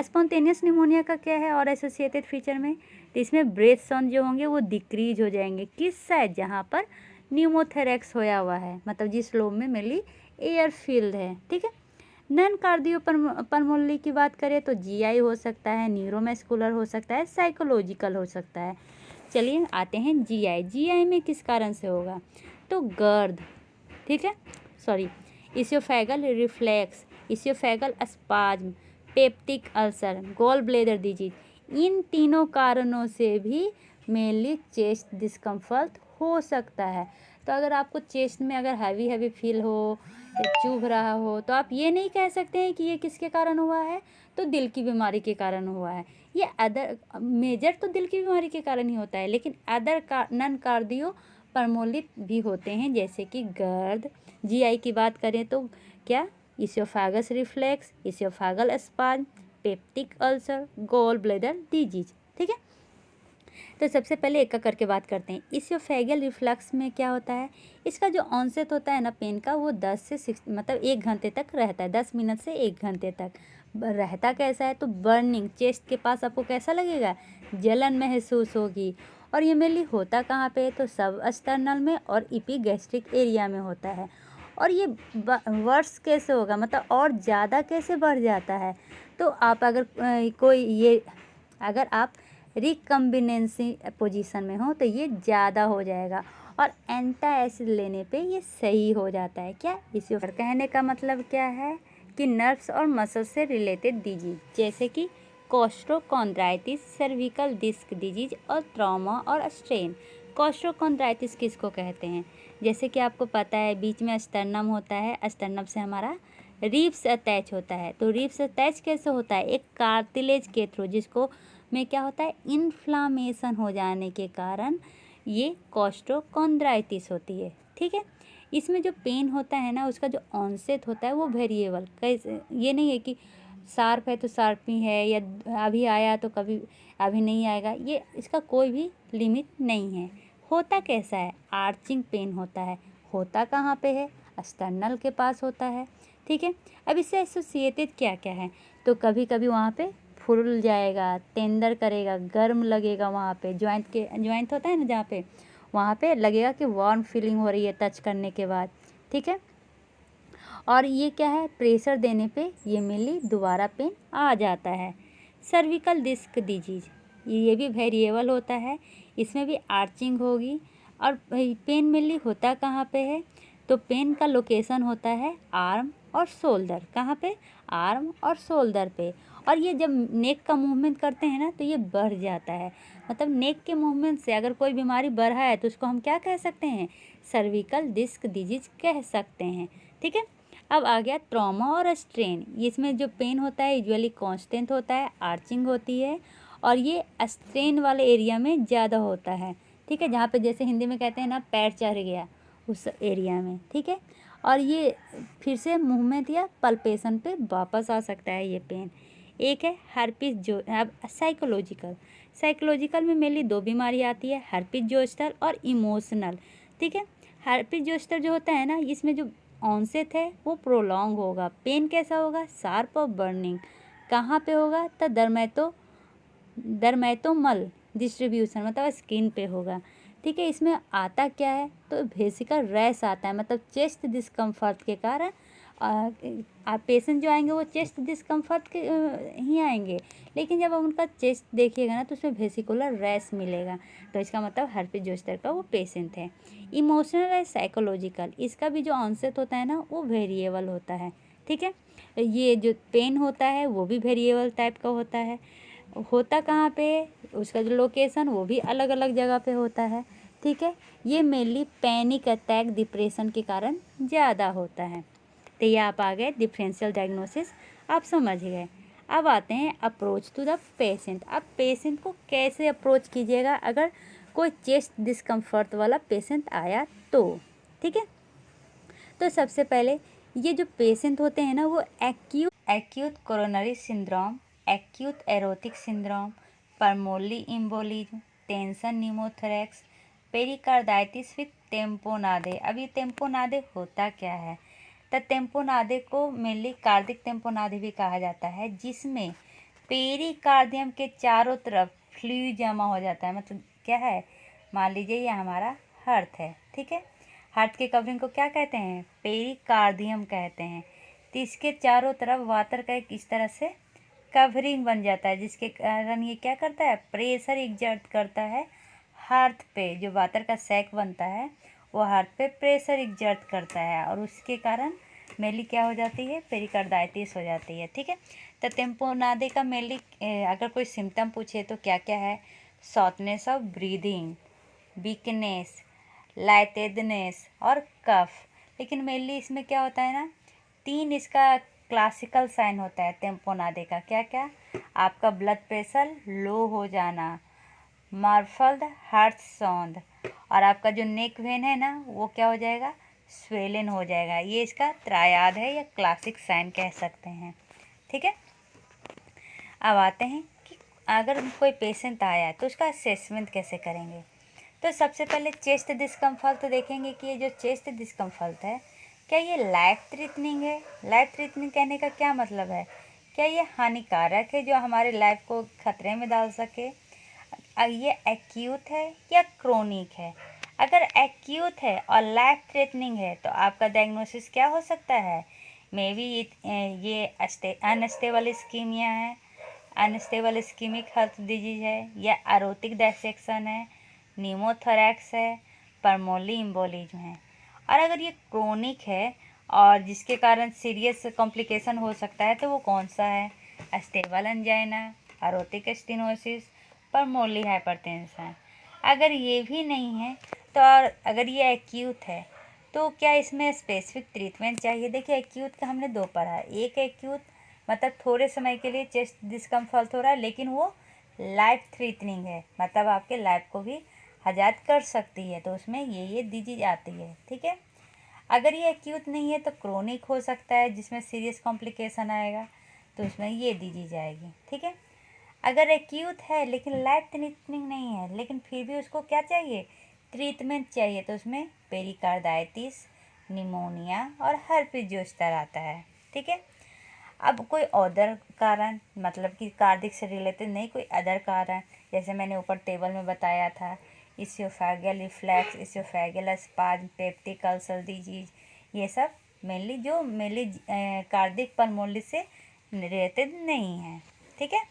स्पॉन्टेनियस निमोनिया का क्या है और एसोसिएटेड फीचर में, तो इसमें ब्रेथ साउंड जो होंगे वो डिक्रीज हो जाएंगे। किस साइड, जहाँ पर न्यूमोथेरेक्स होया हुआ है, मतलब जिस लोब में मेनली एयर फील्ड है। ठीक है, नॉन कार्डियो पल्मोनरी की बात करें तो जीआई हो सकता है, न्यूरोमस्कुलर हो सकता है, साइकोलॉजिकल हो सकता है। चलिए आते हैं जीआई। जीआई में किस कारण से होगा, तो गर्द, ठीक है, sorry, oesophageal reflux, oesophageal spasm, peptic ulcer, gall bladder disease, इन तीनों कारणों से भी मेनली चेस्ट डिस्कम्फर्ट हो सकता है। तो अगर आपको चेस्ट में अगर हैवी फील हो, चुभ रहा हो, तो आप ये नहीं कह सकते हैं कि ये किसके कारण हुआ है, तो दिल की बीमारी के कारण हुआ है। ये अदर मेजर तो दिल की बीमारी के कारण ही होता है, लेकिन अदर नॉन कार्डियो पल्मोनरी भी होते हैं, जैसे कि गर्द। जीआई की बात करें तो क्या, oesophagus reflux, oesophageal spasm, peptic ulcer, gall bladder disease. ठीक है, तो सबसे पहले एक करके बात करते हैं। इसोफेगल रिफ्लक्स में क्या होता है, इसका जो ऑनसेट होता है ना पेन का, वो 10 से 6 मतलब 1 घंटे तक रहता है, 10 मिनट से 1 घंटे तक रहता। कैसा है, तो बर्निंग, चेस्ट के पास आपको कैसा लगेगा, जलन महसूस होगी। और ये मेनली होता कहाँ पे है, तो सब एक्सटर्नल में और एपिगैस्ट्रिक एरिया में होता है। और ये वर्स कैसे होगा, मतलब और ज़्यादा कैसे बढ़ जाता है, तो आप अगर अगर आप रिकम्बिनेंसी पोजीशन में हो तो ये ज़्यादा हो जाएगा, और एंटासिड लेने पे ये सही हो जाता है। क्या, इसी पर कहने का मतलब क्या है कि नर्व्स और मसल से रिलेटेड डिजीज, जैसे कि कोस्टोकॉन्ड्राइटिस, सर्विकल डिस्क डिजीज और ट्रॉमा और स्ट्रेन। कोस्टोकॉन्ड्राइटिस किसको कहते हैं, जैसे कि आपको पता है बीच में स्टर्नम होता है, स्टर्नम से हमारा रिब्स अटैच होता है। तो रिब्स अटैच कैसे होता है, एक कार्टिलेज के थ्रू, जिसको में क्या होता है, इन्फ्लामेशन हो जाने के कारण ये कोस्टोकॉन्ड्राइटिस होती है। ठीक है, इसमें जो पेन होता है ना, उसका जो ऑनसेट होता है वो वेरिएबल, कैसे, ये नहीं है कि शार्प है तो शार्प ही है, या अभी आया तो कभी अभी नहीं आएगा, ये इसका कोई भी लिमिट नहीं है। होता कैसा है, आर्चिंग पेन होता है। होता कहाँ पे है, स्टर्नल के पास होता है। ठीक है, अब इससे एसोसिएटेड क्या क्या है, तो कभी कभी वहाँ पे फूल जाएगा, टेंडर करेगा, गर्म लगेगा, वहाँ पे जॉइंट होता है ना जहाँ पे, वहाँ पे लगेगा कि वार्म फीलिंग हो रही है टच करने के बाद। ठीक है, और ये क्या है, प्रेशर देने पे ये मेनली दोबारा पेन आ जाता है। सर्विकल डिस्क डिजीज, ये भी वेरिएबल होता है, इसमें भी आर्चिंग होगी। और पेन मेनली होता कहाँ पे है, तो पेन का लोकेशन होता है आर्म और शोल्डर। कहाँ पे, आर्म और शोल्डर पे। और ये जब नेक का मूवमेंट करते हैं ना, तो ये बढ़ जाता है, मतलब नेक के मूवमेंट से अगर कोई बीमारी बढ़ा है तो उसको हम क्या कह सकते हैं, सर्विकल डिस्क डिजीज कह सकते हैं। ठीक है, अब आ गया ट्रॉमा और स्ट्रेन। इसमें जो पेन होता है यूजुअली कांस्टेंट होता है, आर्चिंग होती है, और ये स्ट्रेन वाले एरिया में ज़्यादा होता है। ठीक है, जहाँ पे जैसे हिंदी में कहते हैं ना पैर चढ़ गया, उस एरिया में। ठीक है, और ये फिर से मूवमेंट या पल्पेशन पे वापस आ सकता है ये पेन। एक है हर्पिस जो अब साइकोलॉजिकल में मेनली दो बीमारी आती है, हर्पिस जोस्टर और इमोशनल। ठीक है, हर्पिस जोस्टर जो होता है ना, इसमें जो ऑनसेट है वो प्रोलॉन्ग होगा। पेन कैसा होगा? शार्प और बर्निंग। कहाँ पे होगा? तो दरमैतोमल डिस्ट्रीब्यूशन, मतलब स्किन पे होगा। ठीक है, इसमें आता क्या है? तो बेसिकल रैश आता है, मतलब चेस्ट डिस्कम्फर्ट के कारण आप पेशेंट जो आएंगे वो चेस्ट डिस्कम्फर्ट के ही आएंगे, लेकिन जब आप उनका चेस्ट देखिएगा ना तो उसमें वेसिकुलर रैश मिलेगा, तो इसका मतलब हर्पिस जोस्टर का वो पेशेंट है। इमोशनल है साइकोलॉजिकल, इसका भी जो ऑनसेट होता है ना वो वेरिएबल होता है। ठीक है, ये जो पेन होता है वो भी वेरिएबल टाइप का होता कहाँ पे? उसका जो लोकेशन वो भी अलग अलग जगह पे होता है। ठीक है, ये मेनली पैनिक अटैक डिप्रेशन के कारण ज़्यादा होता है। तो ये आप आ गए डिफरेंशियल डायग्नोसिस, आप समझ गए। अब आते हैं अप्रोच टू द पेशेंट। अब पेशेंट को कैसे अप्रोच कीजिएगा अगर कोई चेस्ट डिस्कम्फर्ट वाला पेशेंट आया तो। ठीक है, तो सबसे पहले ये जो पेशेंट होते हैं ना वो acute coronary syndrome, acute aortic syndrome, pulmonary embolism, tension pneumothorax, pericarditis with tamponade. अब ये टेम्पोनादे होता क्या है? तो टेम्पोनादे को मेनली कार्डिक टेम्पोनादे भी कहा जाता है, जिसमें पेरिकार्डियम के चारों तरफ फ्लूइड जमा हो जाता है। मतलब क्या है? मान लीजिए ये हमारा हार्ट है। ठीक है, हार्ट के कवरिंग को क्या कहते हैं? पेरिकार्डियम कहते हैं। तो इसके चारों तरफ वाटर का एक इस तरह से कवरिंग बन जाता है, जिसके कारण ये क्या करता है? प्रेशर एग्जर्ट करता है हार्ट पे। जो वाटर का सैक बनता है वो हार्ट पे प्रेशर एग्जर्ट करता है, और उसके कारण मेनली क्या हो जाती है? पेरिकार्डाइटिस हो जाती है। ठीक है, तो टेम्पोनादे का मेनली अगर कोई सिम्टम पूछे तो क्या क्या है? शॉर्टनेस ऑफ ब्रीदिंग, वीकनेस, लाइटेडनेस और कफ। लेकिन मेनली इसमें क्या होता है ना, 3 इसका क्लासिकल साइन होता है टेम्पोनादे का। क्या क्या? आपका ब्लड प्रेशर लो हो जाना, मार्फल्ड हार्ट साउंड, और आपका जो नेक वेन है ना वो क्या हो जाएगा? स्वेलन हो जाएगा। ये इसका ट्रायाड है या क्लासिक साइन कह सकते हैं। ठीक है, अब आते हैं कि अगर कोई पेशेंट आया है तो उसका असेसमेंट कैसे करेंगे। तो सबसे पहले चेस्ट डिस्कम्फर्ट तो देखेंगे कि ये जो चेस्ट डिस्कम्फर्ट है क्या ये लाइफ थ्रेटनिंग है। लाइफ थ्रेटनिंग कहने का क्या मतलब है? क्या ये हानिकारक है जो हमारे लाइफ को खतरे में डाल सके? ये एक्यूट है या क्रोनिक है? अगर एक्यूट है और लाइफ थ्रेटनिंग है तो आपका डायग्नोसिस क्या हो सकता है? मे बी ये अनस्टेबल इस्कीमिया है, अनस्टेबल इस्कीमिक हार्ट डिजीज है, या एरोटिक डायसेक्शन है, न्यूमोथोरैक्स है, पल्मोनरी एम्बोलिज्म है। और अगर ये क्रोनिक है और जिसके कारण सीरियस कॉम्प्लिकेशन हो सकता है तो वो कौन सा है? Stable angina, aortic stenosis, pulmonary hypertension. अगर ये भी नहीं है तो, और अगर ये एक्यूट है तो क्या इसमें स्पेसिफिक ट्रीटमेंट चाहिए? देखिए एक्यूट का हमने दो पढ़ा है। एक एक्यूट मतलब थोड़े समय के लिए चेस्ट डिस्कम्फर्ट हो रहा है लेकिन वो लाइफ थ्रेटनिंग है, मतलब आपके लाइफ को भी हजात कर सकती है, तो उसमें ये डिजीज आती है। ठीक है, अगर ये एक्यूट नहीं है तो क्रोनिक हो सकता है जिसमें सीरियस कॉम्प्लिकेशन आएगा, तो उसमें ये डिजीज आएगी। ठीक है, अगर एक्यूट है लेकिन लाइफ थ्रेटनिंग नहीं है लेकिन फिर भी उसको क्या चाहिए? ट्रीटमेंट चाहिए, तो उसमें पेरिकार्डाइटिस, निमोनिया और हर्पिस जोस्टर आता है। ठीक है, अब कोई अदर कारण, मतलब कि कार्डिक से रिलेटेड नहीं, कोई अदर कारण, जैसे मैंने ऊपर टेबल में बताया था, oesophageal reflex, oesophageal spasm, peptic ulcer disease, ये सब मेनली कार्डिक पल्मोनरी से रिलेटेड नहीं है। ठीक है,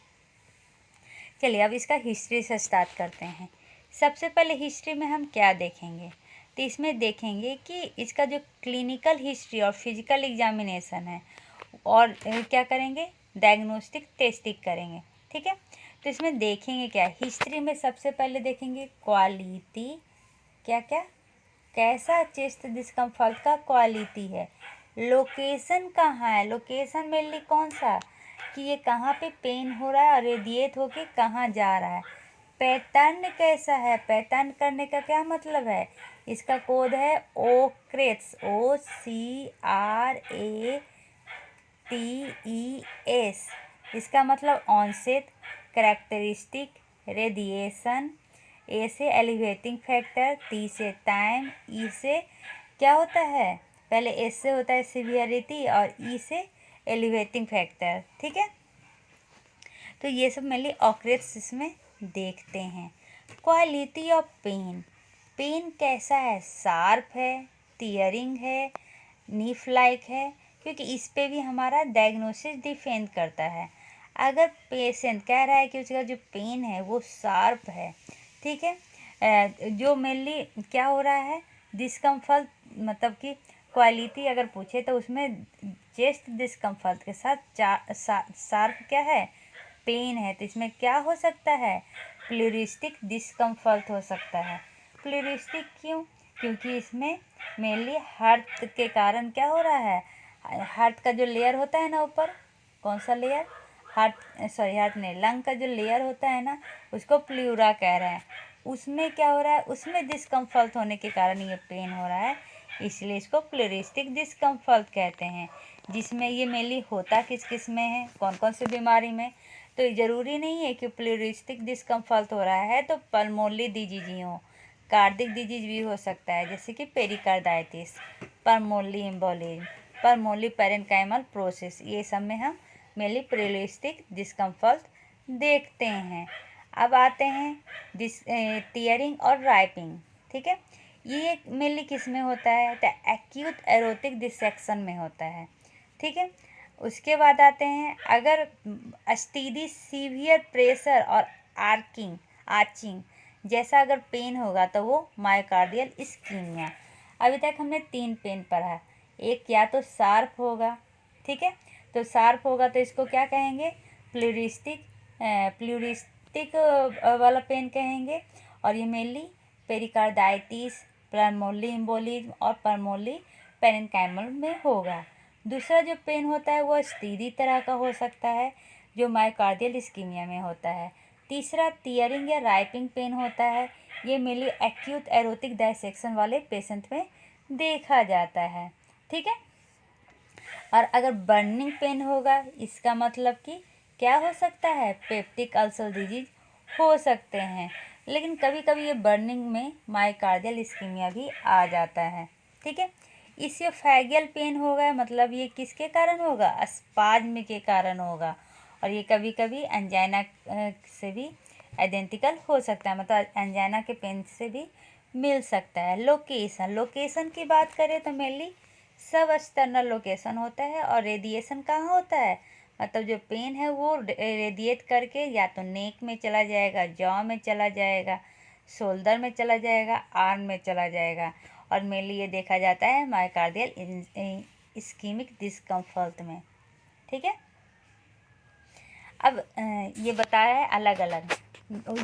चलिए अब इसका हिस्ट्री से स्टार्ट करते हैं। सबसे पहले हिस्ट्री में हम क्या देखेंगे? तो इसमें देखेंगे कि इसका जो क्लिनिकल हिस्ट्री और फिजिकल एग्जामिनेशन है, और क्या करेंगे? डायग्नोस्टिक टेस्टिंग करेंगे। ठीक है, तो इसमें देखेंगे क्या? हिस्ट्री में सबसे पहले देखेंगे क्वालिटी, क्या क्या, कैसा चेस्ट डिस्कम्फर्ट का क्वालिटी है, लोकेशन कहाँ है, लोकेशन मेनली कौन सा, कि ये कहाँ पे पेन हो रहा है और रेडिएट होके कहाँ जा रहा है, पैटर्न कैसा है। पैटर्न करने का क्या मतलब है? इसका कोड है ओक्रेट्स, OCRATES, इसका मतलब ऑनसेट, करेक्टरिस्टिक, रेडिएशन, ए से एलिवेटिंग फैक्टर, टी से टाइम, ई से क्या होता है, पहले एस से होता है सीवियरिटी और ई से एलिवेटिंग फैक्टर। ठीक है, तो ये सब मेनली ऑकरेट्स इसमें देखते हैं। क्वालिटी ऑफ पेन, पेन कैसा है, शार्प है, टीयरिंग है, नीफ लाइक है, क्योंकि इस पे भी हमारा डायग्नोसिस डिपेंड करता है। अगर पेशेंट कह रहा है कि उसका जो पेन है वो शार्प है, ठीक है, जो मेनली क्या हो रहा है, डिस्कम्फर्ट, मतलब कि क्वालिटी अगर पूछे तो उसमें चेस्ट डिस्कम्फर्ट के साथ शार्प क्या है, पेन है, तो इसमें क्या हो सकता है, प्लूरिस्टिक डिस्कम्फर्ट हो सकता है। प्लूरिस्टिक क्यों, क्योंकि इसमें मेनली हार्ट के कारण क्या हो रहा है, हार्ट का जो लेयर होता है ना ऊपर, कौन सा लेयर, हार्ट नहीं, लंग का जो लेयर होता है ना, उसको प्लूरा कह रहे हैं, उसमें क्या हो रहा है, उसमें डिस्कम्फर्ट होने के कारण ये पेन हो रहा है, इसलिए इसको प्लूरिस्टिक डिस्कम्फर्ट कहते हैं। जिसमें ये मेनली होता किस किस में है, कौन कौन सी बीमारी में, तो ज़रूरी नहीं है कि प्लूरिस्टिक डिस्कम्फर्ट हो रहा है तो पल्मोनरी डिजीज ही हो, कार्डिक डिजीज भी हो सकता है, जैसे कि pericarditis, pulmonary embolism, pulmonary parenchymal process, ये सब में हम मेनली प्लूरिस्टिक डिस्कम्फर्ट देखते हैं। अब आते हैं टीयरिंग और राइपिंग। ठीक है, ये मेनली किस में होता है, तो एक्यूट एरोटिक डिसेक्शन में होता है। ठीक है, उसके बाद आते हैं, अगर स्टीडी सीवियर प्रेशर और आर्चिंग जैसा अगर पेन होगा तो वो मायोकार्डियल इस्कीमिया। अभी तक हमने 3 पेन पढ़ा, एक या तो शार्प होगा, ठीक है, तो शार्प होगा तो इसको क्या कहेंगे, प्लूरिस्टिक वाला पेन कहेंगे, और ये मेनली पेरिकार्डाइटिस, पल्मोनरी एम्बोलिज्म और पल्मोनरी पेरेन्काइमल में होगा। दूसरा जो पेन होता है वो स्टीडी तरह का हो सकता है, जो मायोकार्डियल इस्कीमिया में होता है। तीसरा टीयरिंग या राइपिंग पेन होता है, ये मेनली एक्यूट एरोटिक डायसेक्शन वाले पेशेंट में देखा जाता है। ठीक है, और अगर बर्निंग पेन होगा, इसका मतलब कि क्या हो सकता है, पेप्टिक अल्सर डिजीज हो सकते हैं, लेकिन कभी कभी ये बर्निंग में मायोकार्डियल इस्कीमिया भी आ जाता है। ठीक है, इसोफेगियल पेन होगा, मतलब ये किसके कारण होगा, स्पाज्म के कारण होगा, और ये कभी कभी एंजाइना से भी आइडेंटिकल हो सकता है, मतलब एंजाइना के पेन से भी मिल सकता है। लोकेशन की बात करें तो मेनली सब एक्सटर्नल लोकेशन होता है, और रेडिएशन कहाँ होता है, मतलब जो पेन है वो रेडिएट करके या तो नेक में चला जाएगा, जॉ में चला जाएगा, शोल्डर में चला जाएगा, आर्म में चला जाएगा, और मेनली ये देखा जाता है मायोकार्डियल इस्कीमिक डिस्कम्फर्ट में। ठीक है, अब ये बताया है अलग अलग,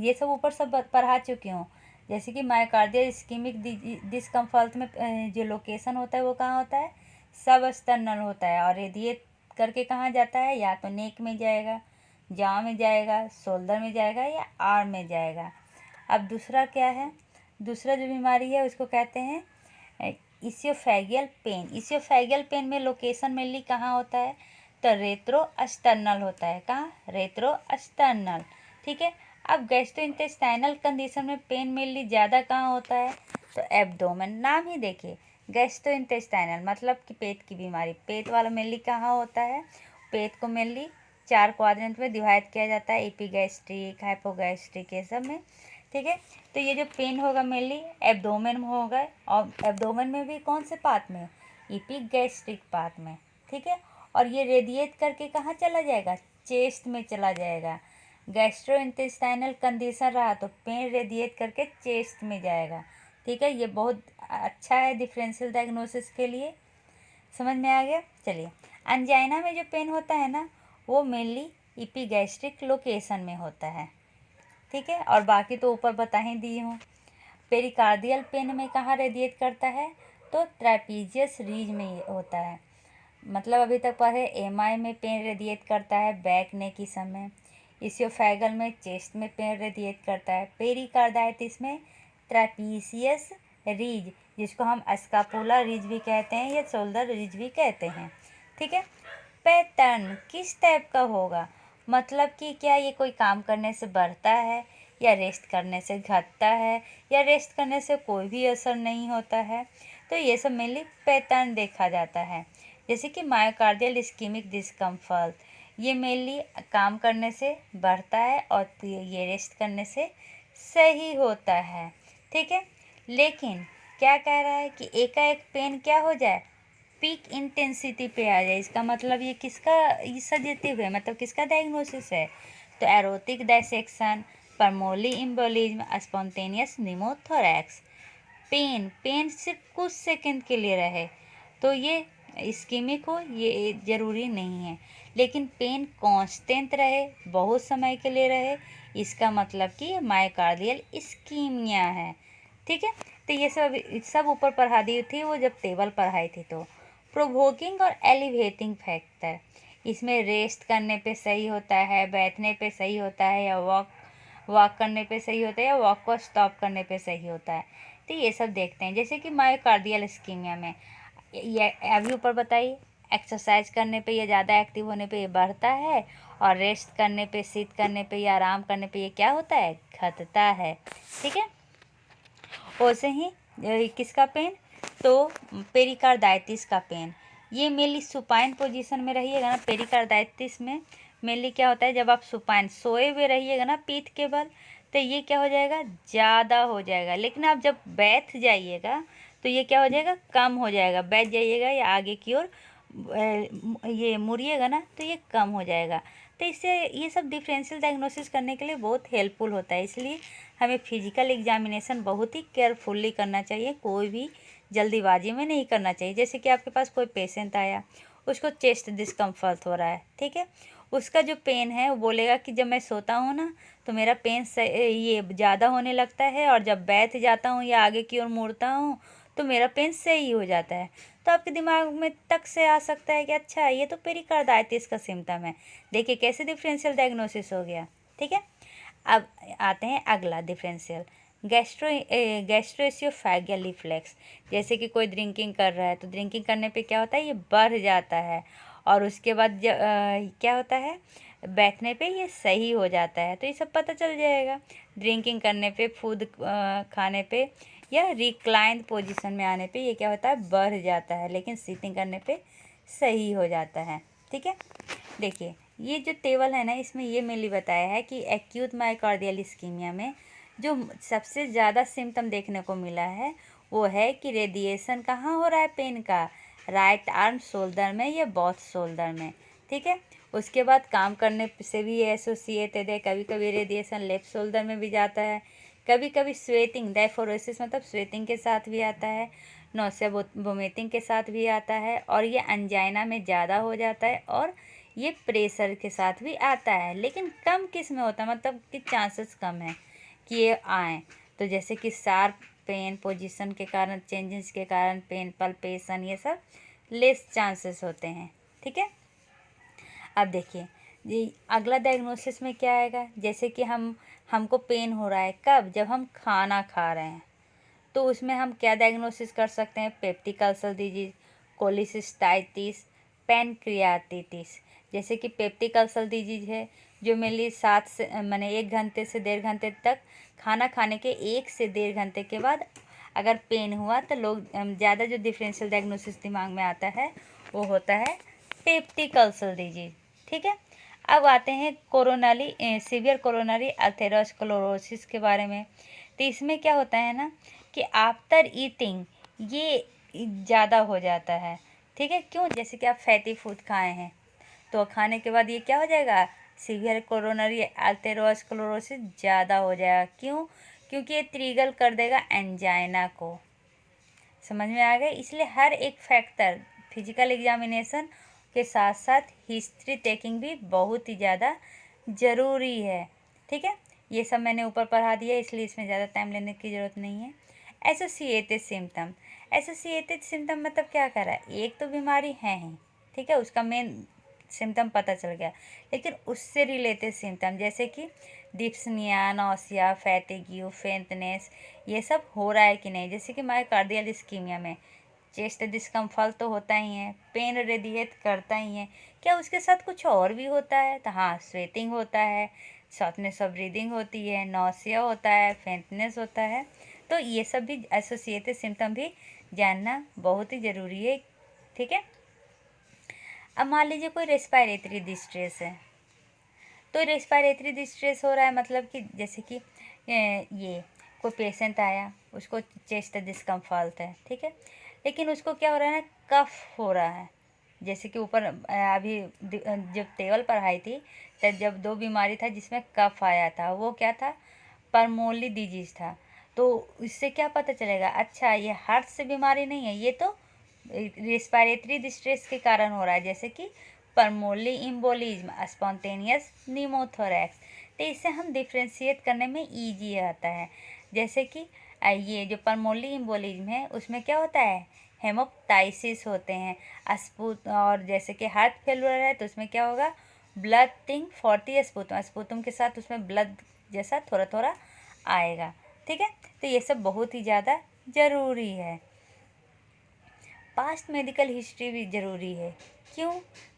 ये सब ऊपर सब पढ़ा चुकी हूँ, जैसे कि मायोकार्डियल इस्कीमिक डिस्कम्फर्ट में जो लोकेशन होता है वो कहाँ होता है, सब एक्सटर्नल होता है, और रेडिएट करके कहाँ जाता है, या तो नेक में जाएगा, जाँव में जाएगा, शोल्डर में जाएगा, या आर्म में जाएगा। अब दूसरा क्या है, दूसरा जो बीमारी है उसको कहते हैं इसोफेगियल पेन। इसोफेगियल पेन में लोकेशन मेनली कहाँ होता है, तो रेट्रो एक्सटर्नल होता है, कहाँ, रेट्रो एक्सटर्नल। ठीक है, अब गैस्ट्रोइंटेस्टाइनल कंडीशन में पेन मेनली ज़्यादा कहाँ होता है, तो एब्डोमेन, नाम ही देखिए गैस्ट्रोइंटेस्टाइनल मतलब कि पेट की बीमारी, पेट वाला मेनली कहाँ होता है, पेट को मेनली 4 क्वाड्रेंट में डिवाइड किया जाता है, एपिगैस्ट्रिक, हाइपोगैस्ट्रिक, ये सब में। ठीक है, तो ये जो पेन होगा मेनली एब्डोमेन में होगा, और एब्डोमेन में भी कौन से पार्ट में, एपिगैस्ट्रिक पार्ट में। ठीक है, और ये रेडिएट करके कहाँ चला जाएगा, चेस्ट में चला जाएगा। गैस्ट्रोइंटेस्टाइनल कंडीशन रहा तो पेन रेडिएट करके चेस्ट में जाएगा। ठीक है, ये बहुत अच्छा है डिफरेंशियल डायग्नोसिस के लिए, समझ में आ गया। चलिए, एंजाइना में जो पेन होता है ना वो मेनली एपिगैस्ट्रिक लोकेशन में होता है। ठीक है, और बाकी तो ऊपर बता ही दी हूँ। पेरिकार्डियल पेन में कहाँ रेडिएट करता है, तो ट्रापेजियस रीज में ये होता है, मतलब अभी तक पढ़े एमआई में पेन रेडिएट करता है बैक नेक की समय, इसोफेगल में चेस्ट में पेन रेडिएट करता है, पेरिकार्डाइटिस में ट्रापेजियस रीज जिसको हम स्कापुला रीज भी कहते हैं या शोल्डर रीज भी कहते हैं। ठीक है, पैटर्न किस टाइप का होगा, मतलब कि क्या ये कोई काम करने से बढ़ता है या रेस्ट करने से घटता है या रेस्ट करने से कोई भी असर नहीं होता है। तो ये सब मेनली पैटर्न देखा जाता है। जैसे कि मायोकार्डियल इस्कीमिक डिस्कम्फर्ट, ये मेनली काम करने से बढ़ता है और ये रेस्ट करने से सही होता है। ठीक है, लेकिन क्या कह रहा है कि एकाएक पेन क्या हो जाए, पीक इंटेंसिटी पे आ जाए। इसका मतलब ये किसका सजेटिव है, मतलब किसका डायग्नोसिस है। तो aortic dissection, pulmonary embolism, spontaneous pneumothorax. Pain सिर्फ कुछ सेकंड के लिए रहे तो ये इस्कीमिक हो, ये ज़रूरी नहीं है। लेकिन पेन कांस्टेंट रहे, बहुत समय के लिए रहे, इसका मतलब कि ये मायोकार्डियल इस्कीमिया है। ठीक है, तो ये सब ऊपर पढ़ा दी थी वो जब टेबल पढ़ाई थी। तो प्रोवोकिंग और एलिवेटिंग फैक्टर, इसमें रेस्ट करने पे सही होता है, बैठने पे सही होता है, या वॉक करने पे सही होता है, या वॉक को स्टॉप करने पे सही होता है। तो ये सब देखते हैं। जैसे कि मायोकार्डियल इस्कीमिया में ये अभी ऊपर बताइए, एक्सरसाइज करने पे या ज़्यादा एक्टिव होने पे ये बढ़ता है, और रेस्ट करने पे, सिट करने पे या आराम करने पे ये क्या होता है, घटता है। ठीक है, वैसे ही किसका पेन, तो पेरिकार्डाइटिस का पेन, ये मेनली सुपाइन पोजीशन में रहिएगा ना। पेरिकार्डाइटिस में मेनली क्या होता है, जब आप सुपाइन सोए हुए रहिएगा ना पीठ के बल, तो ये क्या हो जाएगा, ज़्यादा हो जाएगा। लेकिन आप जब बैठ जाइएगा तो ये क्या हो जाएगा, कम हो जाएगा। बैठ जाइएगा या आगे की ओर ये मुड़िएगा ना तो ये कम हो जाएगा। तो इससे ये सब डिफरेंशियल डायग्नोसिस करने के लिए बहुत हेल्पफुल होता है। इसलिए हमें फिजिकल एग्जामिनेशन बहुत ही केयरफुल्ली करना चाहिए, कोई भी जल्दीबाजी में नहीं करना चाहिए। जैसे कि आपके पास कोई पेशेंट आया, उसको चेस्ट डिस्कम्फर्ट हो रहा है, ठीक है, उसका जो पेन है वो बोलेगा कि जब मैं सोता हूँ ना तो मेरा पेन ये ज़्यादा होने लगता है, और जब बैठ जाता हूँ या आगे की ओर मुड़ता हूँ तो मेरा पेन सही हो जाता है। तो आपके दिमाग में तक से आ सकता है कि अच्छा ये तो पेरिकार्डाइटिस का सिम्टम है। देखिए कैसे डिफरेंशियल डायग्नोसिस हो गया। ठीक है, अब आते हैं अगला डिफरेंशियल, गैस्ट्रोएसोफेगियल रिफ्लेक्स। जैसे कि कोई ड्रिंकिंग कर रहा है तो ड्रिंकिंग करने पे क्या होता है, ये बढ़ जाता है, और उसके बाद क्या होता है, बैठने पे ये सही हो जाता है। तो ये सब पता चल जाएगा। ड्रिंकिंग करने पे, फूड खाने पे या रिक्लाइंड पोजीशन में आने पे ये क्या होता है, बढ़ जाता है, लेकिन सीटिंग करने पे सही हो जाता है। ठीक है, देखिए ये जो टेबल है ना, इसमें ये मेनली बताया है कि एक्यूट मायोकार्डियल इस्कीमिया में जो सबसे ज़्यादा सिम्टम देखने को मिला है वो है कि रेडिएशन कहाँ हो रहा है पेन का, राइट आर्म शोल्डर में या बोथ शोल्डर में। ठीक है, उसके बाद काम करने से भी ये एसोसिएटेड है। कभी कभी रेडिएशन लेफ्ट शोल्डर में भी जाता है, कभी कभी स्वेटिंग, डायफोरोसिस मतलब स्वेटिंग के साथ भी आता है, नौसिया वोमिटिंग के साथ भी आता है, और ये अंजाइना में ज़्यादा हो जाता है, और ये प्रेशर के साथ भी आता है। लेकिन कम किस में होता है, मतलब कि चांसेस कम है कि ये आए। तो जैसे कि शार्प पेन, पोजीशन के कारण, चेंजेस के कारण, पेन पल्पेशन, ये सब लेस चांसेस होते हैं। ठीक है, अब देखिए ये अगला डायग्नोसिस में क्या आएगा। जैसे कि हमको पेन हो रहा है कब, जब हम खाना खा रहे हैं, तो उसमें हम क्या डायग्नोसिस कर सकते हैं, पेप्टिक अल्सर डिजीज, कोलिसिस्टाइटिस, पैनक्रियाटिटिस। जैसे कि पेप्टिक अल्सर डिजीज है जो मेनली 7 से माने 1 घंटे से 1.5 घंटे तक, खाना खाने के 1 से 1.5 घंटे के बाद अगर पेन हुआ तो लोग ज़्यादा जो डिफरेंशियल डायग्नोसिस दिमाग में आता है वो होता है पेप्टिक अल्सर डिजीज। ठीक है, अब आते हैं कोरोनरी सीवियर कोरोनरी अथेरोस्क्लेरोसिस के बारे में। तो इसमें क्या होता है ना कि आफ्टर ईटिंग ये ज़्यादा हो जाता है। ठीक है, क्यों, जैसे कि आप फैटी फूड खाए हैं तो खाने के बाद ये क्या हो जाएगा, सीवियर कोरोनरी अथेरोस्क्लेरोसिस ज़्यादा हो जाएगा। क्यों, क्योंकि ये ट्रिगर कर देगा एंजाइना को। समझ में आ गए। इसलिए हर एक फैक्टर फिजिकल एग्जामिनेशन के साथ साथ हिस्ट्री टेकिंग भी बहुत ही ज़्यादा ज़रूरी है। ठीक है, ये सब मैंने ऊपर पढ़ा दिया, इसलिए इसमें ज़्यादा टाइम लेने की ज़रूरत नहीं है। एसोसिएटेड सिम्टम, एसोसिएटेड सिम्टम मतलब क्या कर रहा है, एक तो बीमारी है ही, ठीक है, उसका मेन सिम्टम पता चल गया, लेकिन उससे रिलेटेड सिम्टम जैसे कि डिप्सनिया, नौसिया, फैटिग्यू, फेंटनेस, ये सब हो रहा है कि नहीं। जैसे कि मायोकार्डियल इस्कीमिया में चेस्ट डिस्कम्फर्ट तो होता ही है, पेन रेडिएट करता ही है, क्या उसके साथ कुछ और भी होता है? तो हाँ, स्वेटिंग होता है, शॉर्टनेस ऑफ ब्रीदिंग होती है, नौसिया होता है, फेंटनेस होता है। तो ये सब भी एसोसिएटेड सिम्टम भी जानना बहुत ही ज़रूरी है, ठीक है। अब मान लीजिए कोई रेस्पिरेटरी डिस्ट्रेस है, तो रेस्पिरेटरी डिस्ट्रेस हो रहा है मतलब कि जैसे कि ये कोई पेशेंट आया, उसको चेस्ट डिस्कम्फर्ट है, ठीक है, लेकिन उसको क्या हो रहा है ना, कफ हो रहा है। जैसे कि ऊपर अभी जब टेबल पर आई थी, तब जब दो बीमारी था जिसमें कफ आया था, वो क्या था, परमोली डिजीज था। तो इससे क्या पता चलेगा, अच्छा ये हार्ट से बीमारी नहीं है, ये तो रेस्पिरेटरी डिस्ट्रेस के कारण हो रहा है, जैसे कि परमोली इम्बोलिज्म, स्पॉन्टेनियस निमोथोरैक्स। तो इससे हम डिफ्रेंशिएट करने में ईजी आता है। जैसे कि ये जो परमोली इम्बोलिज्म है उसमें क्या होता है, हेमोप्टाइसिस होते हैं अस्पुत, और जैसे कि हार्ट फेलुअर है तो उसमें क्या होगा, ब्लड थिंग 40 स्पुतम, स्पुतम के साथ उसमें ब्लड जैसा थोड़ा थोड़ा आएगा, ठीक है। तो ये सब बहुत ही ज़्यादा ज़रूरी है। पास्ट मेडिकल हिस्ट्री भी ज़रूरी है, क्यों?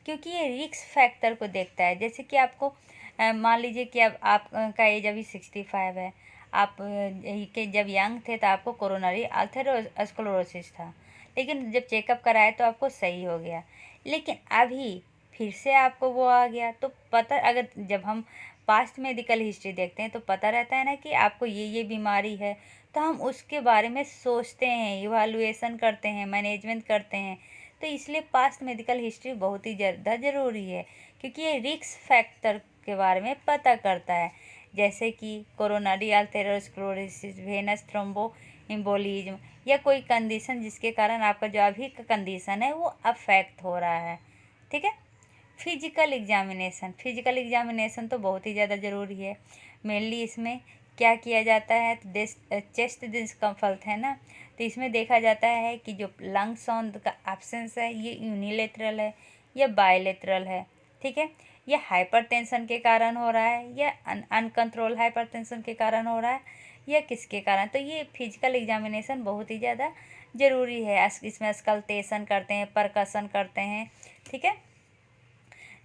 क्योंकि ये रिस्क फैक्टर को देखता है। जैसे कि आपको मान लीजिए कि अब आपका एज अभी 65 है, आप के जब यंग थे तो आपको कोरोनरी अल्थेरोस्क्लेरोसिस था, लेकिन जब चेकअप कराए तो आपको सही हो गया, लेकिन अभी फिर से आपको वो आ गया। तो पता, अगर जब हम पास्ट मेडिकल हिस्ट्री देखते हैं तो पता रहता है ना कि आपको ये बीमारी है, तो हम उसके बारे में सोचते हैं, इवालुएशन करते हैं, मैनेजमेंट करते हैं। तो इसलिए पास्ट मेडिकल हिस्ट्री बहुत ही ज़्यादा ज़रूरी है, क्योंकि ये रिस्क फैक्टर के बारे में पता करता है। जैसे कि कोरोनरी अल्थेरोस्क्लेरोसिस, वेनस थ्रोम्बो एम्बोलिज्म, या कोई कंडीशन जिसके कारण आपका जो अभी का कंडीशन है वो अफेक्ट हो रहा है, ठीक है। फिजिकल एग्जामिनेशन तो बहुत ही ज़्यादा ज़रूरी है। मेनली इसमें क्या किया जाता है, तो चेस्ट डिस्कम्फर्ट है ना, तो इसमें देखा जाता है कि जो लंग साउंड का एब्सेंस है ये यूनिलेटरल है या बायलेटरल है, ठीक है। ये हाइपरटेंशन के कारण हो रहा है या अनकंट्रोल हाइपरटेंशन के कारण हो रहा है या किसके कारण। तो ये फिजिकल एग्जामिनेशन बहुत ही ज़्यादा ज़रूरी है। इसमें स्कल्टेशन करते हैं, परकशन करते हैं, ठीक है।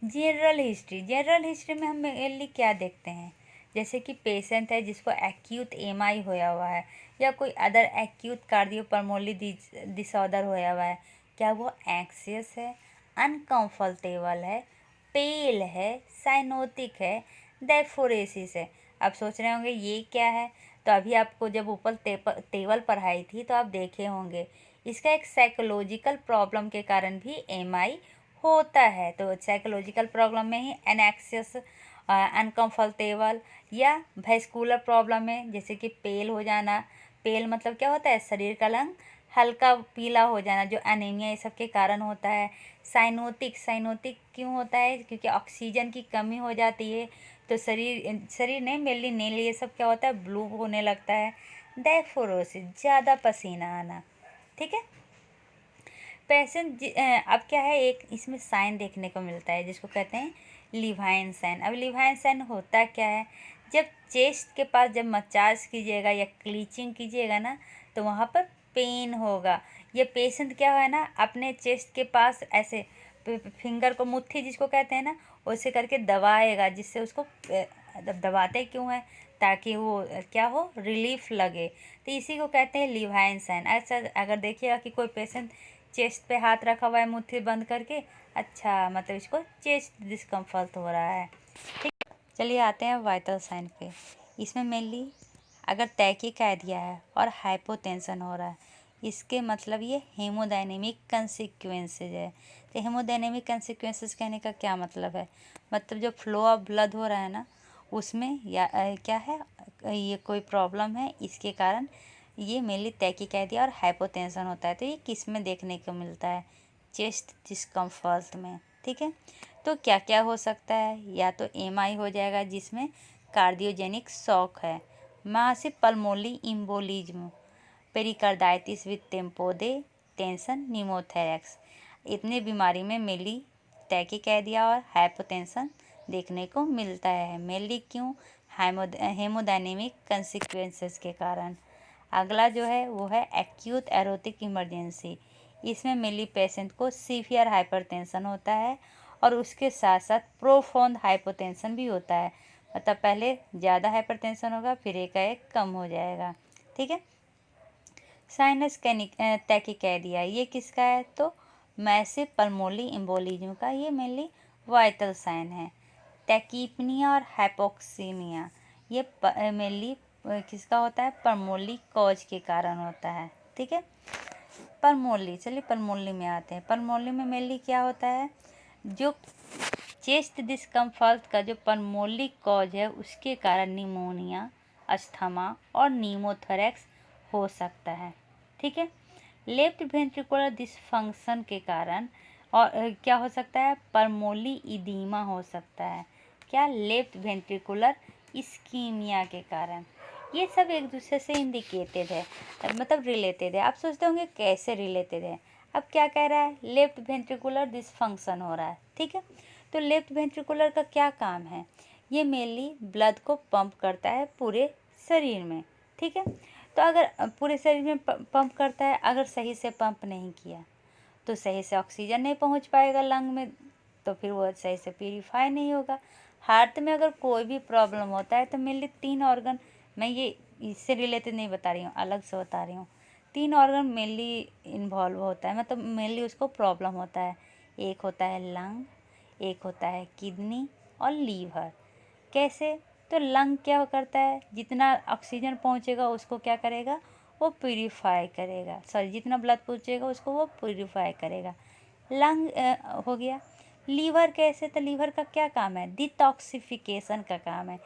जनरल हिस्ट्री में हम मेनली क्या देखते हैं, जैसे कि पेशेंट है जिसको एक्यूट एमआई होया हुआ है या कोई अदर एक्यूट कार्डियोपल्मोनरी डिसऑर्डर होया हुआ है, क्या वो एंक्सियस है, अनकंफर्टेबल है, पेल है, साइनोटिक है, डायफोरेसिस है। अब सोच रहे होंगे ये क्या है, तो अभी आपको जब ऊपर टेबल पढ़ाई थी तो आप देखे होंगे इसका एक साइकोलॉजिकल प्रॉब्लम के कारण भी एमआई होता है। तो साइकोलॉजिकल प्रॉब्लम में ही एनेक्सियस, अनकंफर्टेबल, या वेस्कुलर प्रॉब्लम में जैसे कि पेल हो जाना। पेल मतलब क्या होता है, शरीर का रंग हल्का पीला हो जाना, जो एनीमिया ये सब के कारण होता है। साइनोटिक क्यों होता है, क्योंकि ऑक्सीजन की कमी हो जाती है, तो शरीर नहीं, मेनली नील ये सब क्या होता है, ब्लू होने लगता है। डायफोरोसिस, ज़्यादा पसीना आना, ठीक है। अब क्या है, एक इसमें साइन देखने को मिलता है जिसको कहते हैं लिवाइन साइन। अब लिवाइन साइन होता क्या है, जब चेस्ट के पास जब मसाज कीजिएगा या क्लीचिंग कीजिएगा ना, तो वहाँ पर पेन होगा। ये पेशेंट क्या है ना, अपने चेस्ट के पास ऐसे फिंगर को, मुट्ठी जिसको कहते हैं ना, वैसे करके दबाएगा, जिससे उसको दबाते क्यों है, ताकि वो क्या हो, रिलीफ लगे। तो इसी को कहते हैं लिवाइन साइन। ऐसा अगर देखिएगा कि कोई पेशेंट चेस्ट पे हाथ रखा हुआ है मुट्ठी बंद करके, अच्छा मतलब इसको चेस्ट डिस्कम्फर्ट हो रहा है, ठीक। चलिए आते हैं वाइटल साइन पे। इसमें मेनली अगर टैकीकार्डिया है और हाइपोटेंशन हो रहा है, इसके मतलब ये हेमोडायनेमिक कंसिक्वेंसेज है। तो हेमोडायनेमिक कंसिक्वेंसेज कहने का क्या मतलब है, मतलब जो फ्लो ऑफ ब्लड हो रहा है ना उसमें या क्या है, ये कोई प्रॉब्लम है, इसके कारण ये मेनली टैकीकार्डिया और हाइपोटेंशन होता है। तो ये किस में देखने को मिलता है, चेस्ट डिस्कम्फर्ट में, ठीक है। तो क्या क्या हो सकता है, या तो एमआई हो जाएगा जिसमें कार्डियोजेनिक शॉक है, massive pulmonary embolism, pericarditis with tamponade tension pneumothorax. इतने बीमारी में मेनली टैकीकार्डिया और हाइपोटेंशन देखने को मिलता है, मेनली क्यों, हेमोडायनेमिक कंसिक्वेंसेस के कारण। अगला जो है वो है एक्यूट एरोटिक इमरजेंसी। इसमें मेनली पेशेंट को सीवियर हाइपरटेंशन होता है और उसके साथ साथ प्रोफाउंड हाइपोटेंशन भी होता है, मतलब पहले ज़्यादा हाइपरटेंशन होगा फिर एकाएक कम हो जाएगा। ठीक है। साइनस टैकिकार्डिया ये किसका है, तो मैसिव पल्मोनरी एम्बोलिज्म का ये मेनली वाइटल साइन है। टैकीपनिया और हाइपोक्सीमिया ये मेनली किसका होता है, पल्मोनरी कॉज के कारण होता है। ठीक है। पल्मोनरी, चलिए पल्मोनरी में आते हैं। पल्मोनरी में मेनली क्या होता है, जो चेस्ट डिस्कम्फर्ट का जो पल्मोनरी कॉज है उसके कारण निमोनिया, अस्थमा और नीमोथोरैक्स हो सकता है। ठीक है। लेफ्ट वेंट्रिकुलर डिसफंक्शन के कारण और क्या हो सकता है, पल्मोनरी इदीमा हो सकता है। क्या, लेफ्ट वेंट्रिकुलर इस्कीमिया के कारण। ये सब एक दूसरे से इंडिकेटेड है, मतलब रिलेटेड है। आप सोचते होंगे कैसे रिलेटेड है। अब क्या कह रहा है, लेफ्ट वेंट्रिकुलर डिसफंक्शन हो रहा है। ठीक है। तो लेफ्ट वेंट्रिकुलर का क्या काम है, ये मेनली ब्लड को पंप करता है पूरे शरीर में। ठीक है। तो अगर पूरे शरीर में पंप करता है, अगर सही से पंप नहीं किया तो सही से ऑक्सीजन नहीं पहुंच पाएगा लंग में, तो फिर वो सही से प्यूरिफाई नहीं होगा। हार्ट में अगर कोई भी प्रॉब्लम होता है तो मेनली 3 ऑर्गन, मैं ये इससे रिलेटेड नहीं बता रही हूँ, अलग से बता रही हूँ। 3 ऑर्गन मेनली इन्वॉल्व होता है, मतलब मेनली उसको प्रॉब्लम होता है। एक होता है लंग, एक होता है किडनी और लीवर। कैसे, तो लंग क्या करता है, जितना ऑक्सीजन पहुंचेगा उसको क्या करेगा, वो प्यूरिफाई करेगा। सॉरी, जितना ब्लड पहुंचेगा उसको वो प्यूरिफाई करेगा। लंग हो गया। लीवर कैसे, तो लीवर का क्या काम है, डिटॉक्सिफिकेशन का काम है।